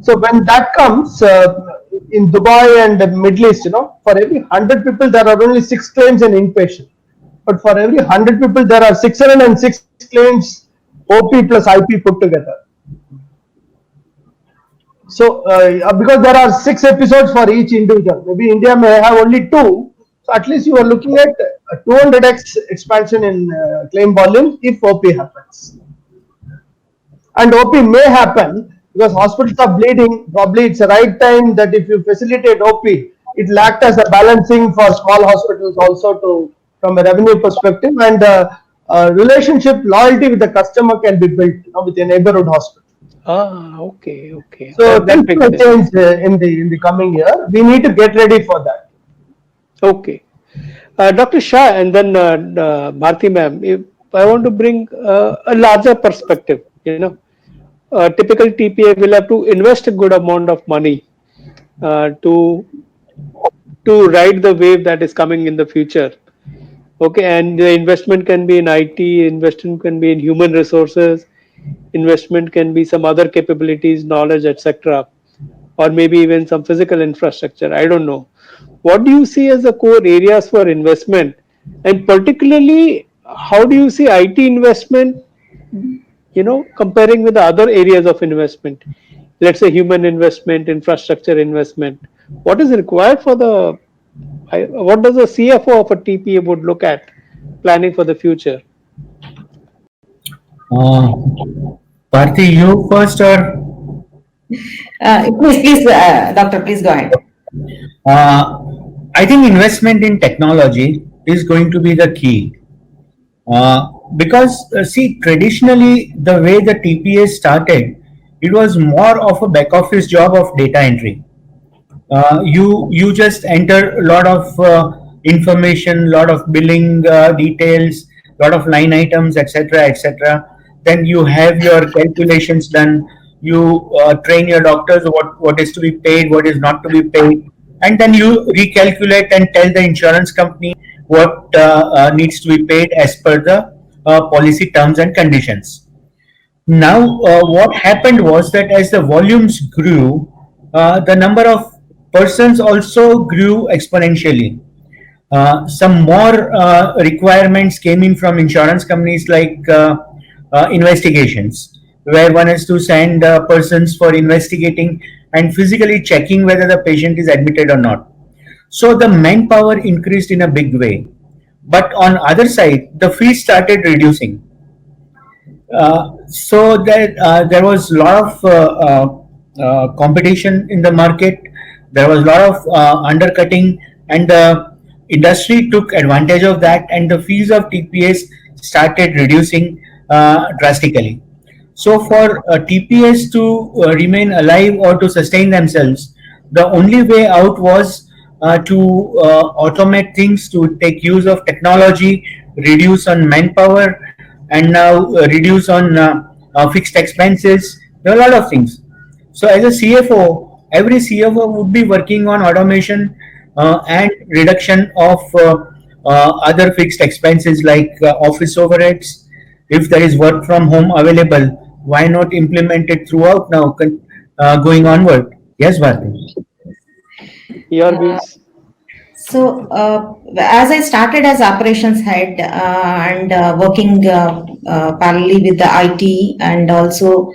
So when that comes in Dubai and the Middle East, for every 100 people there are only 6 claims in inpatient, but for every 100 people there are 606 claims OP plus IP put together. So, because there are 6 episodes for each individual, maybe India may have only 2. So, at least you are looking at a 200x expansion in claim volume if OP happens. And OP may happen because hospitals are bleeding. Probably it's the right time that if you facilitate OP, it will act as a balancing for small hospitals also from a revenue perspective, and relationship loyalty with the customer can be built with a neighborhood hospital. Okay. So things will change in the coming year. We need to get ready for that. Okay. Dr. Shah and then Bharti ma'am, if I want to bring a larger perspective, typical TPA will have to invest a good amount of money to ride the wave that is coming in the future. Okay, and the investment can be in IT, investment can be in human resources, investment can be some other capabilities, knowledge, etc. or maybe even some physical infrastructure. I don't know. What do you see as the core areas for investment? And particularly, how do you see IT investment, comparing with the other areas of investment? Let's say human investment, infrastructure investment. What is required for what does a CFO of a TPA would look at planning for the future? Bharti, you first or? Doctor, please go ahead. I think investment in technology is going to be the key. Because see, traditionally the way the TPA started, it was more of a back office job of data entry. You just enter a lot of information, lot of billing details, lot of line items, etc., etc. Then you have your calculations done. You train your doctors what is to be paid, what is not to be paid, and then you recalculate and tell the insurance company what needs to be paid as per the policy terms and conditions. Now, what happened was that as the volumes grew, the number of persons also grew exponentially. Some more requirements came in from insurance companies like investigations, where one has to send persons for investigating and physically checking whether the patient is admitted or not. So the manpower increased in a big way. But on other side, the fees started reducing. So that there was a lot of competition in the market. There was a lot of undercutting, and the industry took advantage of that, and the fees of TPAs started reducing drastically. So for TPAs to remain alive or to sustain themselves, the only way out was to automate things, to take use of technology, reduce on manpower, and now reduce on fixed expenses. There are a lot of things. So as a CFO, every CFO would be working on automation and reduction of other fixed expenses like office overheads. If there is work from home available, why not implement it throughout now, going onward? Yes, Bharti. Your views? So, as I started as operations head and working parallelly with the IT and also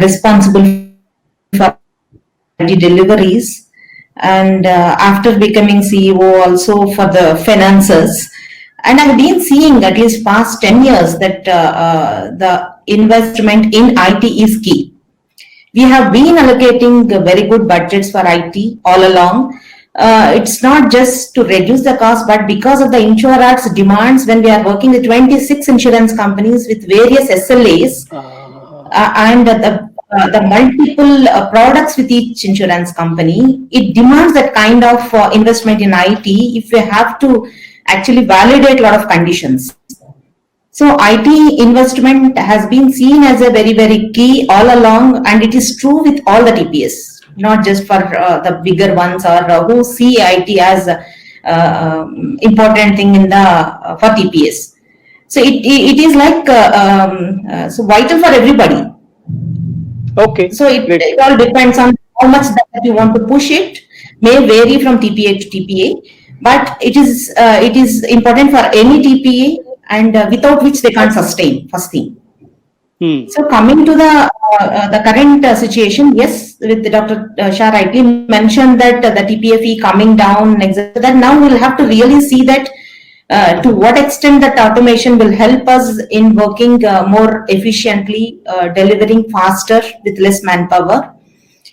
responsible for IT deliveries, and after becoming CEO also for the finances, and I've been seeing at least past 10 years that the investment in IT is key. We have been allocating very good budgets for IT all along. It's not just to reduce the cost, but because of the insurance demands, when we are working with 26 insurance companies with various SLAs and the multiple products with each insurance company, it demands that kind of investment in IT if we have to actually validate a lot of conditions. So IT investment has been seen as a very, very key all along, and it is true with all the TPS. Not just for the bigger ones or who see IT as important thing in the for TPS. So it is like so vital for everybody. Okay. So it all depends on how much that you want to push it. May vary from TPA to TPA, but it is important for any TPA, and without which they can't sustain. First thing. So coming to the current situation, yes, with Dr. Shah rightly mentioned that the TPA coming down, that now we'll have to really see that to what extent that automation will help us in working more efficiently, delivering faster with less manpower.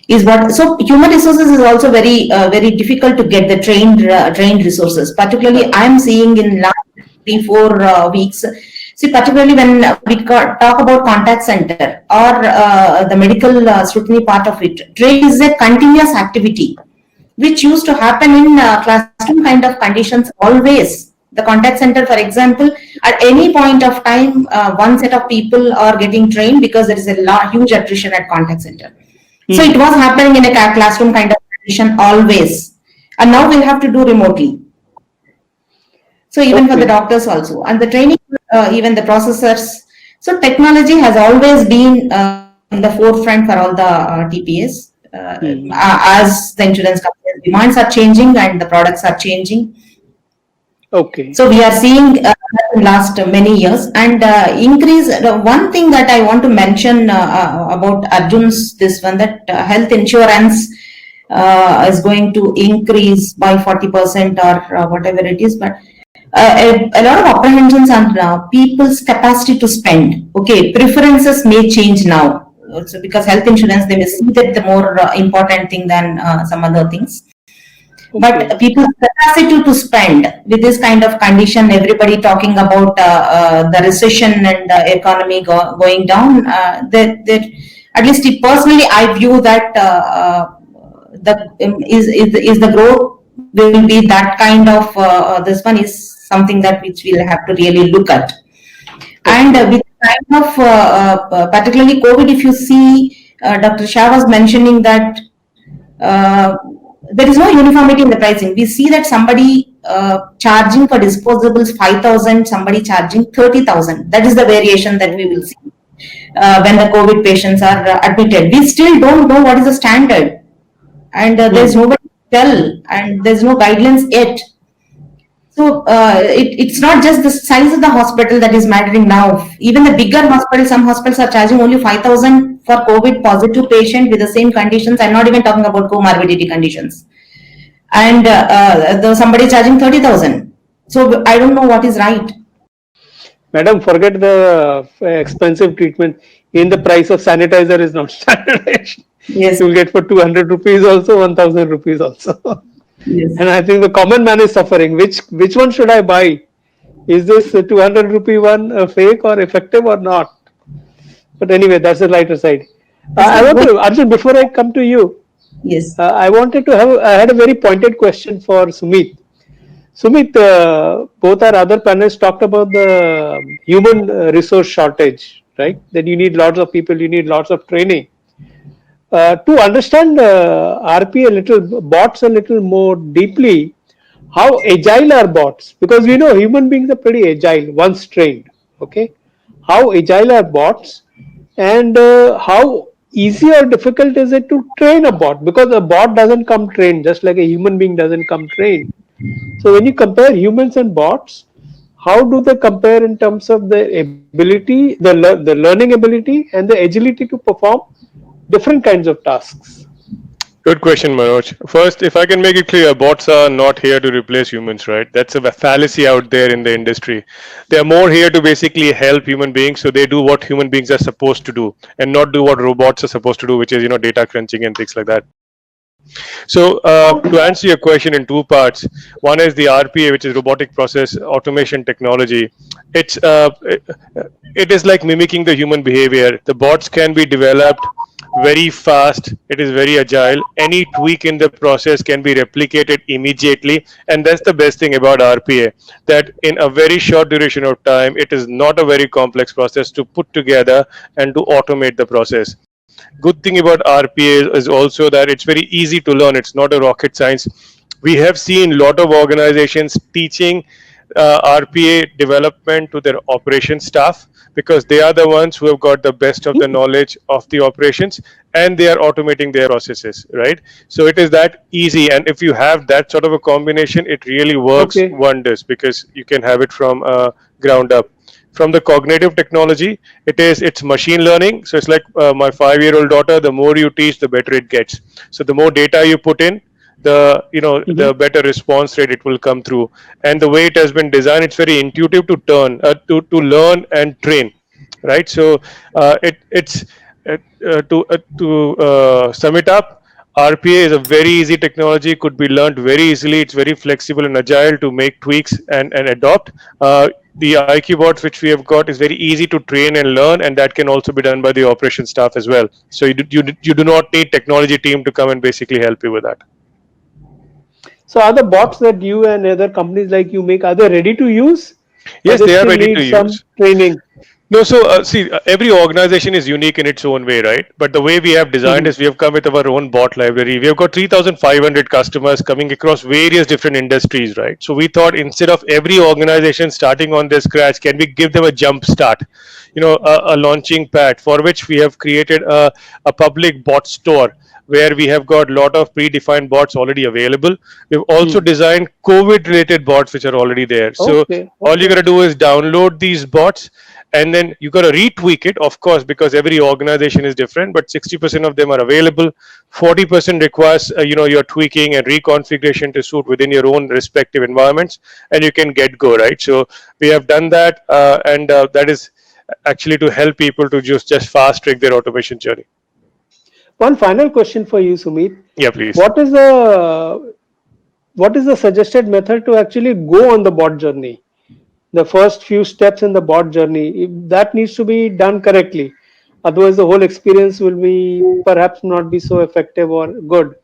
Is what, so human resources is also very very difficult to get the trained resources. Particularly, I am seeing in last 3-4 weeks. See, particularly when we talk about contact center or the medical scrutiny part of it, trade is a continuous activity which used to happen in classroom kind of conditions always. The contact center, for example, at any point of time, one set of people are getting trained because there is a huge attrition at contact center. So it was happening in a classroom kind of condition always, and now we'll have to do remotely. So even for the doctors also, and the training, even the processors. So technology has always been in the forefront for all the TPS. as the insurance companies' demands are changing and the products are changing. Okay. So we are seeing in last many years and increase. One thing that I want to mention about Arjun's this one, that health insurance is going to increase by 40% or whatever it is, but a lot of apprehensions on people's capacity to spend. Okay, preferences may change now. So because health insurance, they may see that the more important thing than some other things. But people's capacity to spend with this kind of condition, everybody talking about the recession and the economy going down, at least personally, I view that the growth will be that kind of, this one is something that which we'll have to really look at. And with kind of, particularly COVID, if you see, Dr. Shah was mentioning that there is no uniformity in the pricing. We see that somebody charging for disposables 5,000, somebody charging 30,000. That is the variation that we will see when the COVID patients are admitted. We still don't know what is the standard, and there's nobody to tell, and there's no guidelines yet. So it's not just the size of the hospital that is mattering now. Even the bigger hospitals, some hospitals are charging only 5,000 for COVID positive patient with the same conditions. I'm not even talking about comorbidity conditions. And somebody charging 30,000. So I don't know what is right. Madam, forget the expensive treatment. In the price of sanitizer is not standardized. Yes. You will get for 200 rupees also, 1,000 rupees also. Yes. And I think the common man is suffering. Which one should I buy? Is this 200 rupee one fake or effective or not? But anyway, that's the lighter side. I want to, Arjun, before I come to you, Yes. I had a very pointed question for Sumit. Sumit, both our other panelists talked about the human resource shortage, right? That you need lots of people, you need lots of training. To understand RPA bots a little more deeply, how agile are bots? Because we know human beings are pretty agile once trained. Okay, how agile are bots, and how easy or difficult is it to train a bot? Because a bot doesn't come trained, just like a human being doesn't come trained. So when you compare humans and bots, how do they compare in terms of the ability, the learning ability, and the agility to perform different kinds of tasks? Good question, Manoj. First, if I can make it clear, bots are not here to replace humans, right? That's a fallacy out there in the industry. They are more here to basically help human beings, so they do what human beings are supposed to do and not do what robots are supposed to do, which is, data crunching and things like that. So to answer your question in two parts, one is the RPA, which is robotic process automation technology. It is like mimicking the human behavior. The bots can be developed very fast. It is very agile. Any tweak in the process can be replicated immediately, and that's the best thing about RPA, that in a very short duration of time, it is not a very complex process to put together and to automate the process. Good thing about RPA is also that it's very easy to learn. It's not a rocket science. We have seen a lot of organizations teaching RPA development to their operations staff, because they are the ones who have got the best of the knowledge of the operations, and they are automating their processes, right? So it is that easy, and if you have that sort of a combination, it really works wonders, because you can have it from ground up. From the cognitive technology, it's machine learning. So it's like my 5-year-old daughter. The more you teach, the better it gets. So the more data you put in, the better response rate it will come through. And the way it has been designed, it's very intuitive to learn and train, right? So to sum it up, RPA is a very easy technology, could be learned very easily. It's very flexible and agile to make tweaks and adopt. The IQ bots which we have got is very easy to train and learn, and that can also be done by the operations staff as well. So you do not need technology team to come and basically help you with that. So are the bots that you and other companies like you make, are they ready to use? Yes, they are ready to some use. Training. No, so see, every organization is unique in its own way, right? But the way we have designed is we have come with our own bot library. We have got 3,500 customers coming across various different industries, right? So we thought, instead of every organization starting on their scratch, can we give them a jump start? A launching pad, for which we have created a public bot store, where we have got a lot of predefined bots already available. We've also designed COVID-related bots which are already there. So Okay, all you got to do is download these bots, and then you got to retweak it, of course, because every organization is different. But 60% of them are available. 40% requires your tweaking and reconfiguration to suit within your own respective environments, and you can get go, right. So we have done that, and that is actually to help people to just fast track their automation journey. one final question for you, Sumit. Yeah, please. What is the suggested method to actually go on the bot journey? The first few steps in the bot journey, that needs to be done correctly. Otherwise, the whole experience will be perhaps not be so effective or good.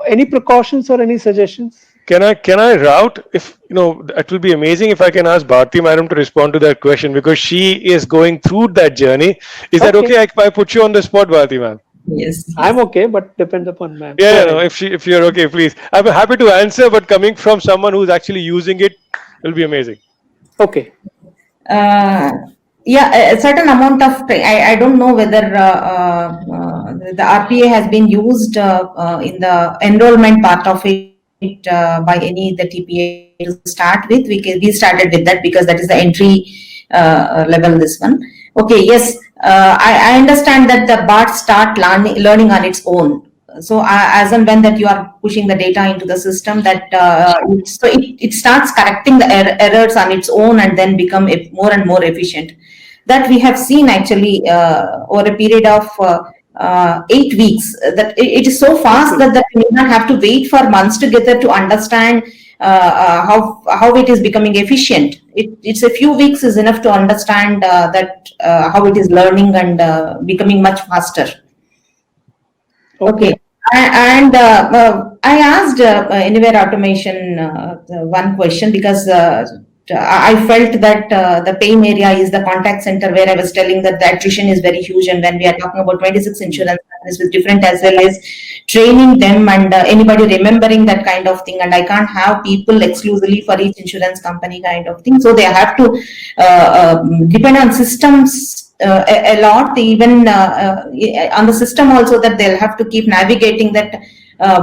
Any precautions or any suggestions? Can I route, if it will be amazing if I can ask Bharti madam to respond to that question, because she is going through that journey. Is that Okay. okay? I put you on the spot, Bharti ma'am. Yes. I'm okay, but depends upon ma'am. Yeah, Go no, ahead. if you're okay, please. I'm happy to answer, but coming from someone who's actually using it will be amazing. Okay. Yeah, a certain amount of I don't know whether the RPA has been used in the enrollment part of it by any the TPA to start with. We started with that because that is the entry level. This one, okay, yes, I understand that the bot start learning on its own. So as and when that you are pushing the data into the system, that it starts correcting the errors on its own and then become more and more efficient. That we have seen actually over a period of 8 weeks. That it is so fast that we may not have to wait for months together to understand how it is becoming efficient. It's a few weeks is enough to understand that how it is learning and becoming much faster. Okay. And I asked Anywhere Automation one question because I felt that the pain area is the contact center, where I was telling that the attrition is very huge, and when we are talking about 26 insurance companies with different, as well as training them and anybody remembering that kind of thing, and I can't have people exclusively for each insurance company kind of thing, so they have to depend on systems a lot, even on the system also, that they'll have to keep navigating that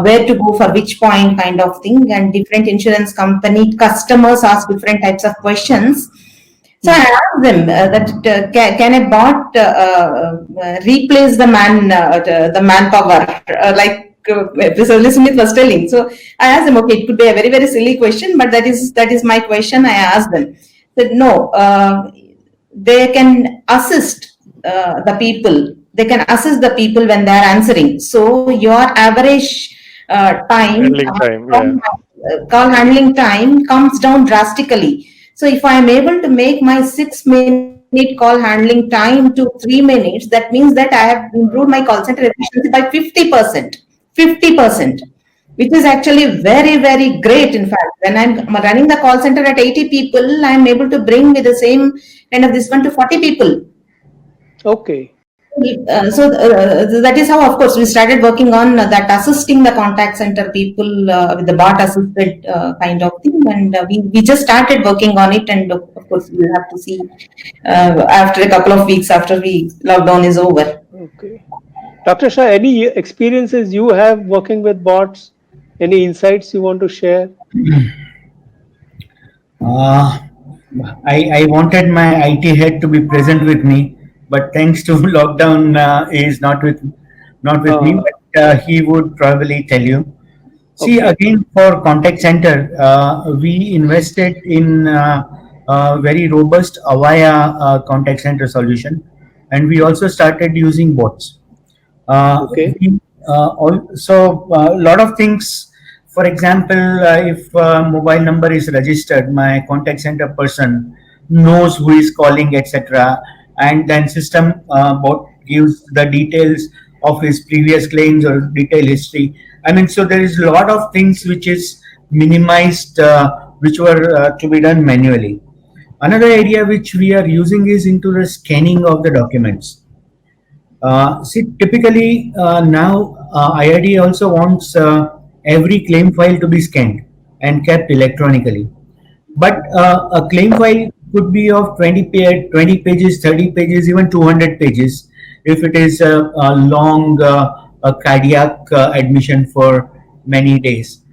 where to go for which point kind of thing, and different insurance company customers ask different types of questions. So I asked them that can a bot replace the manpower, like Professor Smith was telling. So I asked them, okay, it could be a very, very silly question, but that is my question. I asked them that no, they can assist the people. They can assist the people when they are answering. So your average call handling time comes down drastically. So if I am able to make my 6-minute call handling time to 3 minutes, that means that I have improved my call center efficiency by 50%. 50%. Which is actually very, very great. In fact, when I'm running the call center at 80 people, I'm able to bring with the same kind of this one to 40 people. Okay. So that is how, of course, we started working on that, assisting the contact center people with the bot assisted kind of thing, and we just started working on it, and of course we'll have to see after a couple of weeks after lockdown is over. Okay. Dr. Shah, any experiences you have working with bots? Any insights you want to share? I wanted my IT head to be present with me, but thanks to lockdown, he is not with me. But he would probably tell you. See, again, for contact center, we invested in a very robust Avaya contact center solution, and we also started using bots. Also, a lot of things. For example, if a mobile number is registered, my contact center person knows who is calling, etc., and then system bot gives the details of his previous claims or detail history. I mean, so there is a lot of things which is minimized, which were to be done manually. Another area which we are using is into the scanning of the documents. See, typically now IRD also wants every claim file to be scanned and kept electronically. But a claim file could be of 20 pages, 30 pages, even 200 pages if it is a long a cardiac admission for many days.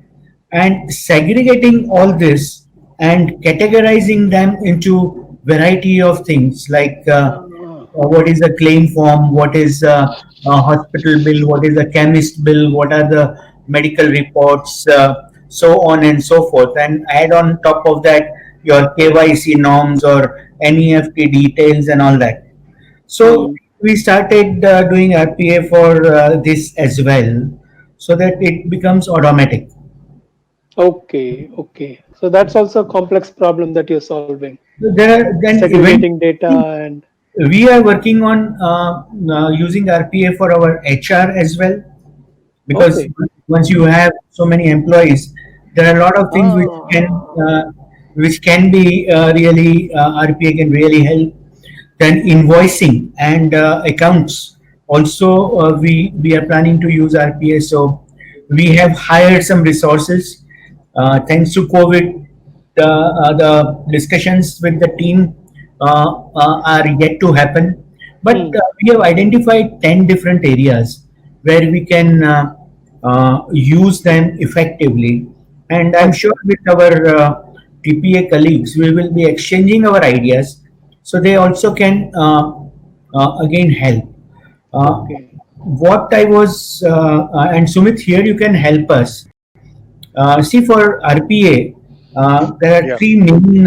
And segregating all this and categorizing them into variety of things like what is a claim form, what is a hospital bill, what is a chemist bill, what are the medical reports, so on and so forth, and add on top of that your KYC norms or NEFT details and all that. So we started doing RPA for this as well, so that it becomes automatic. Okay, okay. So that's also a complex problem that you're solving. There are then Segregating data and we are working on using RPA for our HR as well, because okay. once you have so many employees, there are a lot of things Ah, which can be really RPA can really help. Then invoicing and accounts also we are planning to use RPA. So we have hired some resources. Thanks to COVID, the discussions with the team are yet to happen. But we have identified 10 different areas where we can use them effectively. And I'm sure with our TPA colleagues, we will be exchanging our ideas so they also can again help. Uh, okay. what I was, and Sumit, here you can help us. See, for RPA, there are Yeah. three main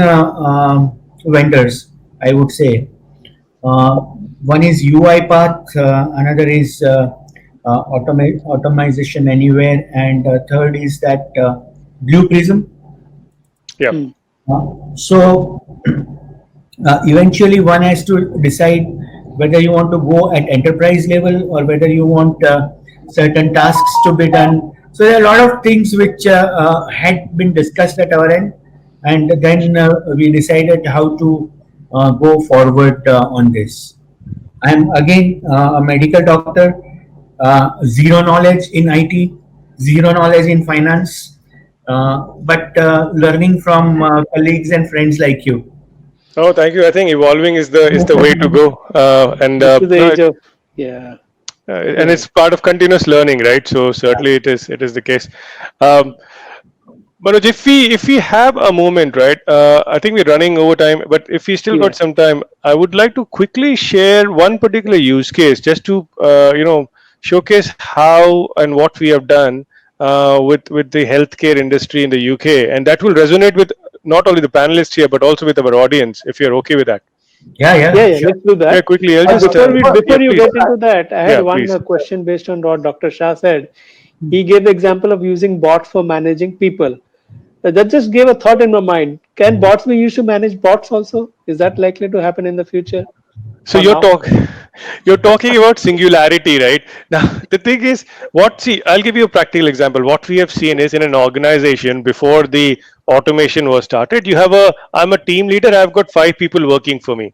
vendors, I would say. Uh, one is UiPath, another is Automation Anywhere, and third is that Blue Prism. Yeah. So eventually one has to decide whether you want to go at enterprise level or whether you want certain tasks to be done. So there are a lot of things which had been discussed at our end, and then we decided how to go forward on this. I'm again a medical doctor, zero knowledge in IT, zero knowledge in finance, but learning from colleagues and friends like you. Oh, thank you. I think evolving is the way to go, and This is the no, age of yeah. and it's part of continuous learning, right? So certainly it is the case. Um, Manoj, if we have a moment, right? I think we're running over time, but if we still got Yeah. some time, I would like to quickly share one particular use case just to showcase how and what we have done with the healthcare industry in the UK, and that will resonate with not only the panelists here but also with our audience. If you're okay with that, Yeah, Yeah, yeah, yeah, sure. let's do yeah, that. quickly. I'll But just yeah, before you please, get into that, I had yeah, one please. question based on what Dr. Shah said. He gave the example of using bots for managing people. That just gave a thought in my mind. Can bots be used to manage bots also? Is that likely to happen in the future So or now? you're talking about singularity, right? Now the thing is, I'll give you a practical example. What we have seen is in an organization before the automation was started, I'm a team leader, I've got 5 people working for me,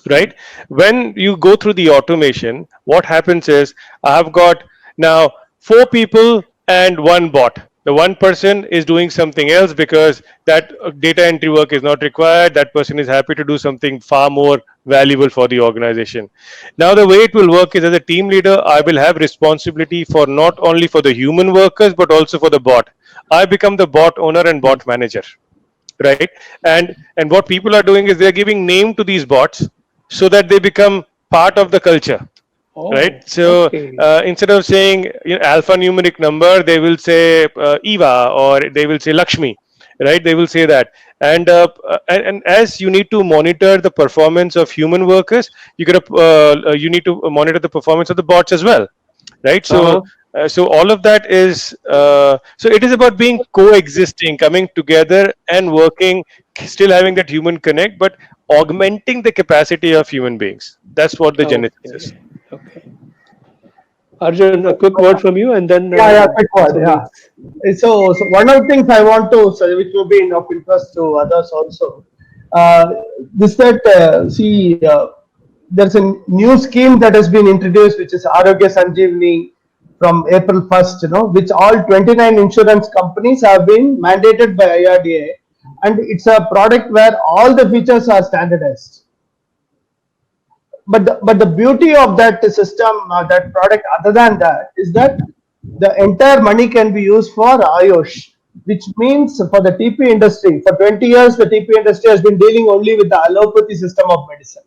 right? When you go through the automation, what happens is I've got now 4 people and one bot. The one person is doing something else because that data entry work is not required. That person is happy to do something far more valuable for the organization. Now the way it will work is, as a team leader, I will have responsibility for not only for the human workers but also for the bot. I become the bot owner and bot manager, right? And what people are doing is they're giving name to these bots so that they become part of the culture, right? Oh, So okay. instead of saying alphanumeric number, they will say Eva, or they will say Lakshmi, right? They will say that. And as you need to monitor the performance of human workers, you need to monitor the performance of the bots as well, right? So Uh-huh. so all of that is so it is about being coexisting, coming together and working, still having that human connect, but augmenting the capacity of human beings. That's what the genesis is. Okay. Okay. Arjun, a quick word from you and then Yeah, yeah, quick word. Sumit. Yeah. So one of the things I want to say, which will be of interest to others also, this that there's a new scheme that has been introduced, which is Arogya Sanjeevani from April 1st, which all 29 insurance companies have been mandated by IRDA, and it's a product where all the features are standardized. but the beauty of that system, that product, other than that, is that the entire money can be used for Ayush, which means for the TP industry. For 20 years, the TP industry has been dealing only with the allopathy system of medicine.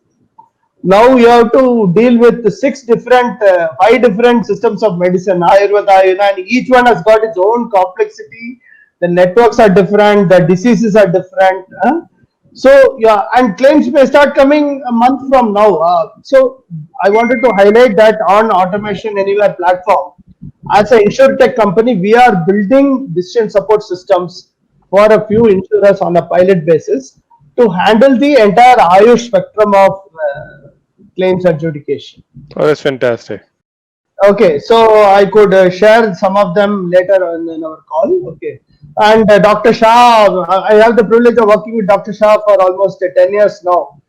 Now you have to deal with five different systems of medicine, Ayurveda, Unani. Each one has got its own complexity. The networks are different. The diseases are different. So yeah, and claims may start coming a month from now. So I wanted to highlight that on Automation Anywhere platform, as an insurtech company, we are building decision support systems for a few insurers on a pilot basis to handle the entire Ayush spectrum of claims adjudication. Oh, that's fantastic. Okay, so I could share some of them later on in our call. Okay, and Dr. Shah, I have the privilege of working with Dr. Shah for almost 10 years now.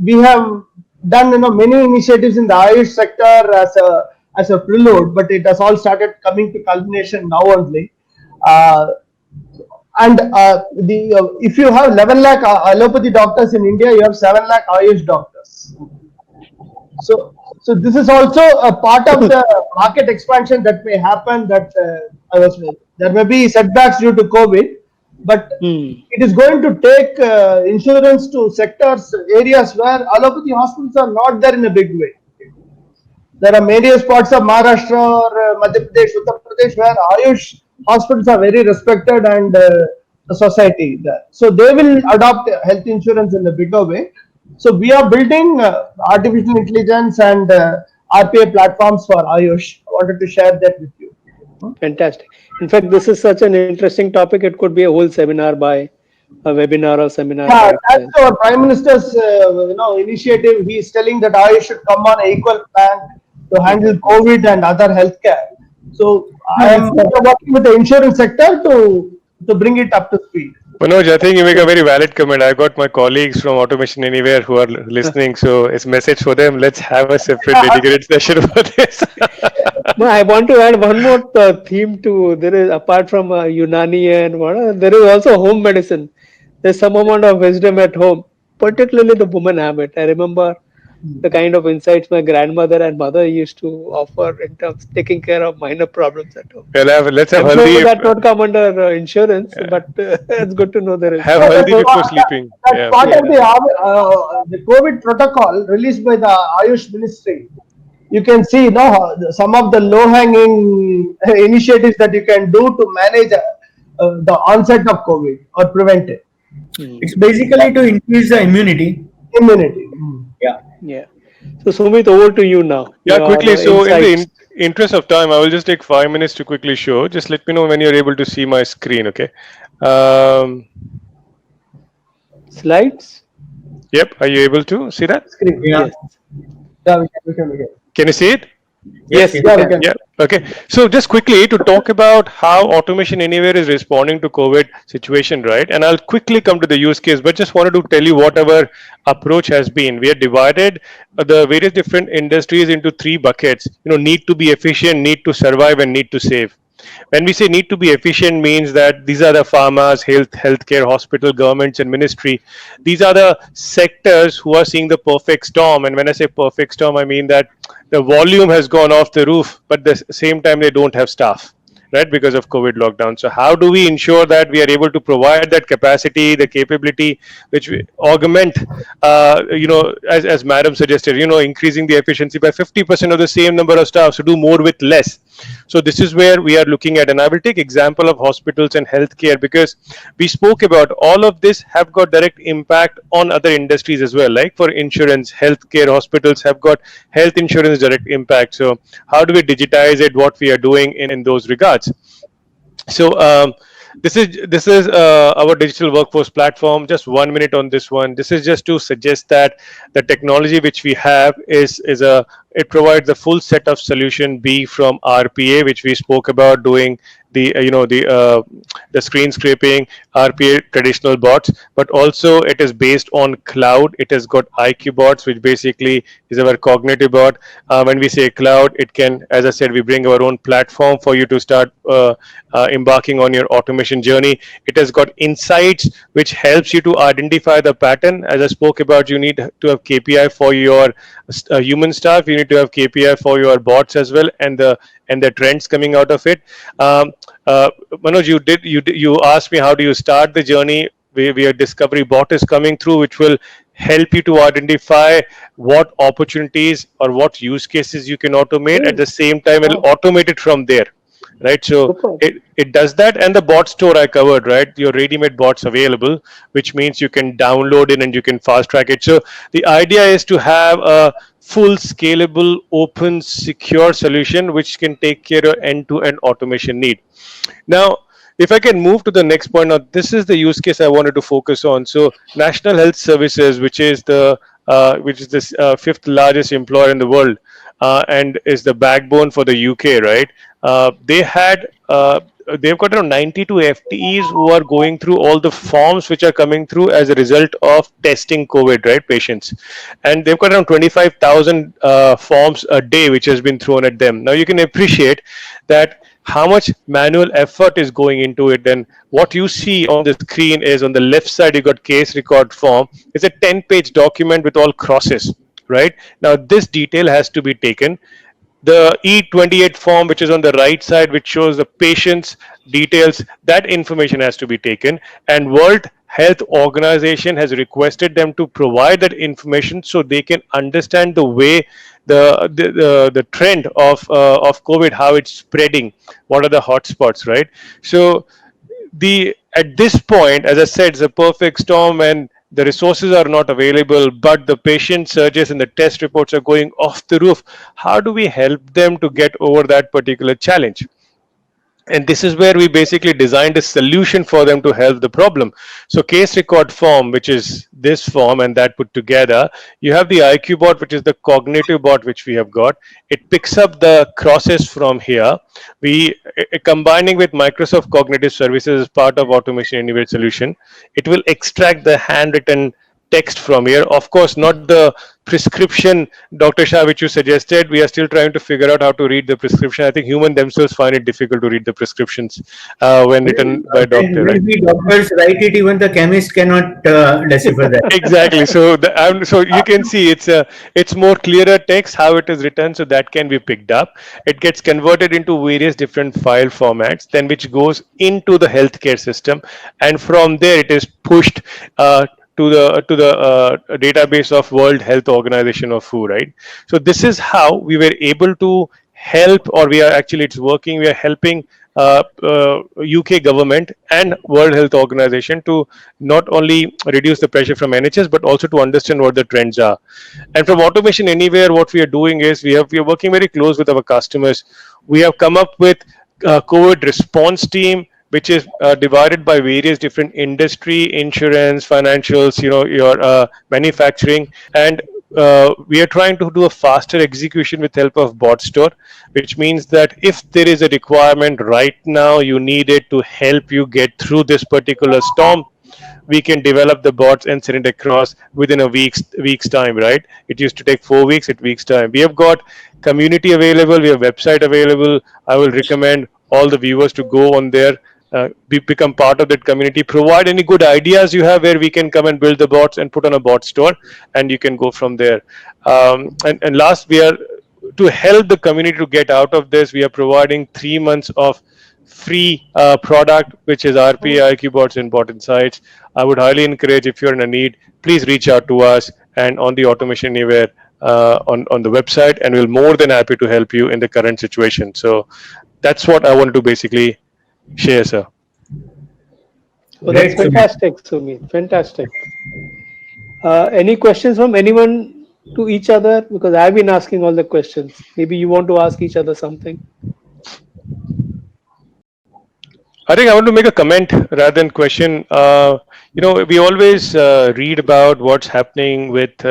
We have done many initiatives in the Ayush sector as a prelude, but it has all started coming to culmination now only. If you have 11 lakh allopathy doctors in India, you have 7 lakh Ayush doctors. So this is also a part of the market expansion that may happen. There may be setbacks due to COVID, but it is going to take insurance to areas where allopathy hospitals are not there in a big way. There are various parts of Maharashtra or Madhya Pradesh, Uttar Pradesh, where Ayush hospitals are very respected and the society there. So they will adopt health insurance in a bigger way. So we are building artificial intelligence and RPA platforms for Ayush. I wanted to share that with you. Fantastic. In fact, this is such an interesting topic. It could be a whole seminar by a webinar or seminar. Yeah, that's our Prime Minister's initiative. He is telling that Ayush should come on an equal plan to handle COVID and other healthcare. So I am working with the insurance sector to bring it up to speed. Manoj, I think you make a very valid comment. I got my colleagues from Automation Anywhere who are listening, so it's a message for them. Let's have a separate dedicated session for this. No, I want to add one more theme to there is apart from Unani and there is also home medicine. There's some amount of wisdom at home, particularly the woman have it. I remember the kind of insights my grandmother and mother used to offer in terms of taking care of minor problems at home. Let's have I'm haldi. sure that not come under insurance, but it's good to know there is. Have haldi before sleeping. That's part of the COVID protocol released by the Ayush Ministry. You can see some of the low-hanging initiatives that you can do to manage the onset of COVID or prevent it. It's basically to increase the immunity. Yeah. So Sumit, over to you now. Yeah, Your quickly. So in insights. the interest of time, I will just take 5 minutes to quickly show. Just let me know when you're able to see my screen, okay? Slides. Yep. Are you able to see that? Screen. Yeah. Yeah, we can. Can you see it? Yes. Yeah, we can. Yeah. Okay. So just quickly to talk about how Automation Anywhere is responding to COVID situation, right? And I'll quickly come to the use case, but just wanted to tell you what our approach has been. We have divided the various different industries into 3 buckets. Need to be efficient, need to survive, and need to save. When we say need to be efficient means that these are the pharmas, healthcare, hospital, governments, and ministry. These are the sectors who are seeing the perfect storm. And when I say perfect storm, I mean that the volume has gone off the roof, but at the same time they don't have staff, right, because of COVID lockdown. So how do we ensure that we are able to provide that capacity, the capability, which we augment, as Madam suggested, increasing the efficiency by 50% of the same number of staff, so do more with less. So this is where we are looking at, and I will take example of hospitals and healthcare because we spoke about all of this have got direct impact on other industries as well. Like for insurance, healthcare, hospitals have got health insurance direct impact. So how do we digitize it? What we are doing in those regards? So this is our digital workforce platform. Just 1 minute on this one. This is just to suggest that the technology which we have is a it provides a full set of solution, be from RPA, which we spoke about doing the the screen scraping, RPA traditional bots, but also it is based on cloud. It has got IQ bots, which basically is our cognitive bot. When we say cloud, it can, as I said, we bring our own platform for you to start embarking on your automation journey. It has got insights, which helps you to identify the pattern. As I spoke about, you need to have KPI for your human staff. You need to have KPI for your bots as well, and the trends coming out of it. Manoj, you asked me how do you start the journey. Where Discovery Bot is coming through, which will help you to identify what opportunities or what use cases you can automate. At the same time, it'll automate it from there, right? So it does that. And the bot store I covered, right? Your ready-made bots available, which means you can download it and you can fast track it. So the idea is to have a full scalable, open, secure solution which can take care of end-to-end automation need. Now, if I can move to the next point, now this is the use case I wanted to focus on. So National Health Services, which is the fifth largest employer in the world, and is the backbone for the UK, right? They've got around 92 FTEs who are going through all the forms which are coming through as a result of testing COVID, right, patients. And they've got around 25,000 forms a day which has been thrown at them. Now you can appreciate that how much manual effort is going into it. And what you see on the screen is on the left side, you got case record form. It's a 10-page document with all crosses, right? Now this detail has to be taken. The E28 form, which is on the right side, which shows the patient's details, that information has to be taken. And World Health Organization has requested them to provide that information so they can understand the way the trend of COVID, how it's spreading, what are the hotspots, right? So at this point, as I said, it's a perfect storm, and the resources are not available, but the patient surges and the test reports are going off the roof. How do we help them to get over that particular challenge? And this is where we basically designed a solution for them to help the problem. So case record form, which is this form and that put together, you have the IQ bot, which is the cognitive bot, which we have got. It picks up the crosses from here. Combining with Microsoft Cognitive Services as part of Automation Anywhere solution, it will extract the handwritten text from here. Of course, not the prescription, Dr. Shah, which you suggested. We are still trying to figure out how to read the prescription. I think humans themselves find it difficult to read the prescriptions when written by a doctor. When we doctors write it, even the chemist cannot decipher that. Exactly. So so you can see it's more clearer text how it is written, so that can be picked up. It gets converted into various different file formats, then which goes into the healthcare system, and from there it is pushed to the database of World Health Organization of WHO, right? So this is how we were able to help, or we are actually, it's working. We are helping UK government and World Health Organization to not only reduce the pressure from NHS, but also to understand what the trends are. And from Automation Anywhere, what we are doing is we are working very close with our customers. We have come up with a COVID response team, which is divided by various different industry, insurance, financials, your manufacturing, and we are trying to do a faster execution with help of bot store, which means that if there is a requirement right now, you need it to help you get through this particular storm, we can develop the bots and send it across within a week's time, right? It used to take 4 weeks, at week's time. We have got community available, we have website available. I will recommend all the viewers to go on there, become part of that community, provide any good ideas you have where we can come and build the bots and put on a bot store, and you can go from there. And last, we are to help the community to get out of this, we are providing 3 months of free product, which is RPA, IQ bots, and bot insights. I would highly encourage, if you're in a need, please reach out to us and on the Automation Anywhere on the website, and we're more than happy to help you in the current situation. So that's what I wanted to basically share, sir. Well, that's fantastic, Sumit. Fantastic. Any questions from anyone to each other? Because I've been asking all the questions. Maybe you want to ask each other something. I think I want to make a comment rather than question. we always read about what's happening with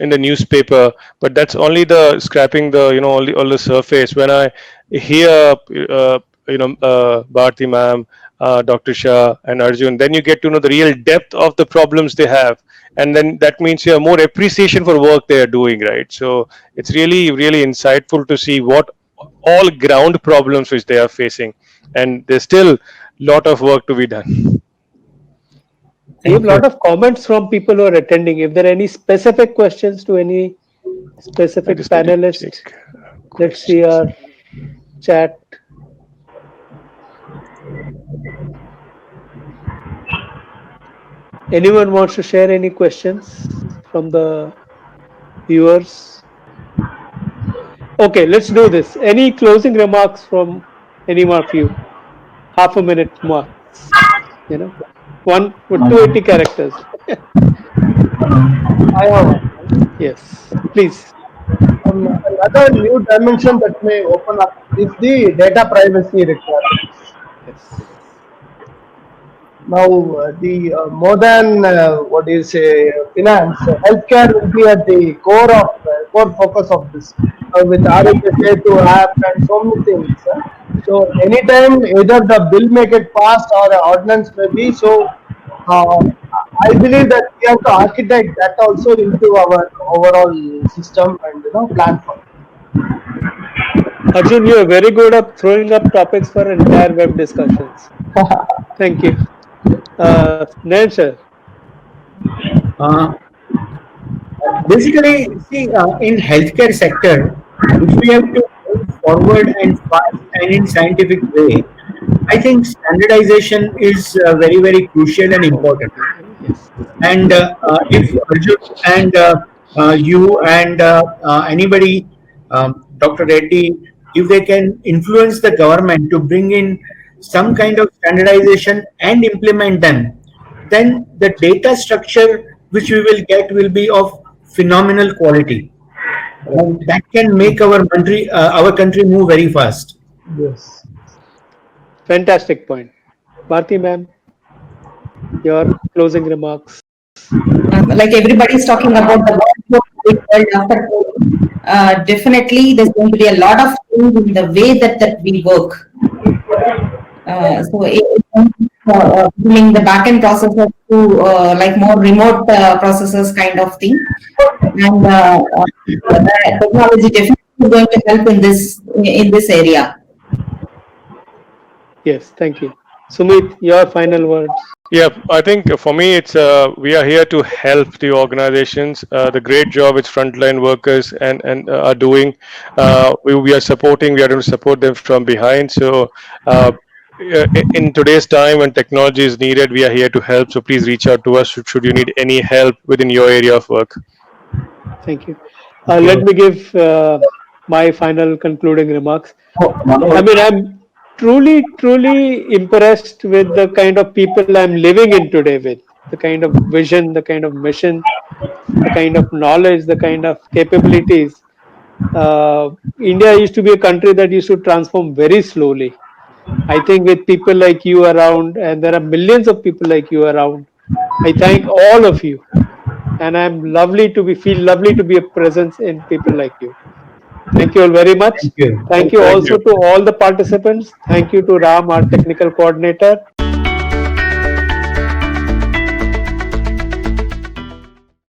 in the newspaper, but that's only the scraping the all the surface. When I hear Bharti ma'am, Dr. Shah, and Arjun, then you get to know the real depth of the problems they have, and then that means you have more appreciation for work they are doing, right? So it's really really insightful to see what all ground problems which they are facing, and there's still lot of work to be done. We have a lot of comments from people who are attending. If there are any specific questions to any specific just need to panelist, check. let's see our chat. Anyone wants to share any questions from the viewers? Okay, let's do this. Any closing remarks from any one of you? Half a minute marks. 280 characters. I have one. Yes, please. Another new dimension that may open up is the data privacy requirements. Yes. Now, the more than what do you say, finance, healthcare will be at the core focus of this, with Arogya Setu app and so many things. So, anytime either the bill may get passed or an ordinance may be, so I believe that we have to architect that also into our overall system and plan for it. Arjun, you are very good at throwing up topics for entire web discussions. Thank you. Nayan sir. Basically, see, in healthcare sector, if we have to move forward and fast and in scientific way, I think standardization is very, very crucial and important. Yes. And if Arjun and you and anybody, Dr. Reddy, if they can influence the government to bring in some kind of standardization and implement them, then the data structure which we will get will be of phenomenal quality. And that can make our country move very fast. Yes. Fantastic point. Bharti ma'am, your closing remarks. Like everybody's talking about the world after COVID, definitely there's going to be a lot of change in the way that we work. Bringing the back-end processes to like more remote processes kind of thing, and the technology definitely is going to help in this area. Yes, thank you. Sumit, your final words. Yeah, I think for me, it's we are here to help the organizations. The great job which frontline workers and are doing. We are supporting. We are going to support them from behind. So, in today's time when technology is needed, we are here to help. So please reach out to us should you need any help within your area of work. Thank you. Let me give my final concluding remarks. I mean, I'm truly impressed with the kind of people I'm living in today with, the kind of vision, the kind of mission, the kind of knowledge, the kind of capabilities. India used to be a country that used to transform very slowly. I think with people like you around, and there are millions of people like you around, I thank all of you. And I'm feel lovely to be a presence in people like you. Thank you all very much. Thank you. Thank you also to all the participants. Thank you to Ram, our technical coordinator.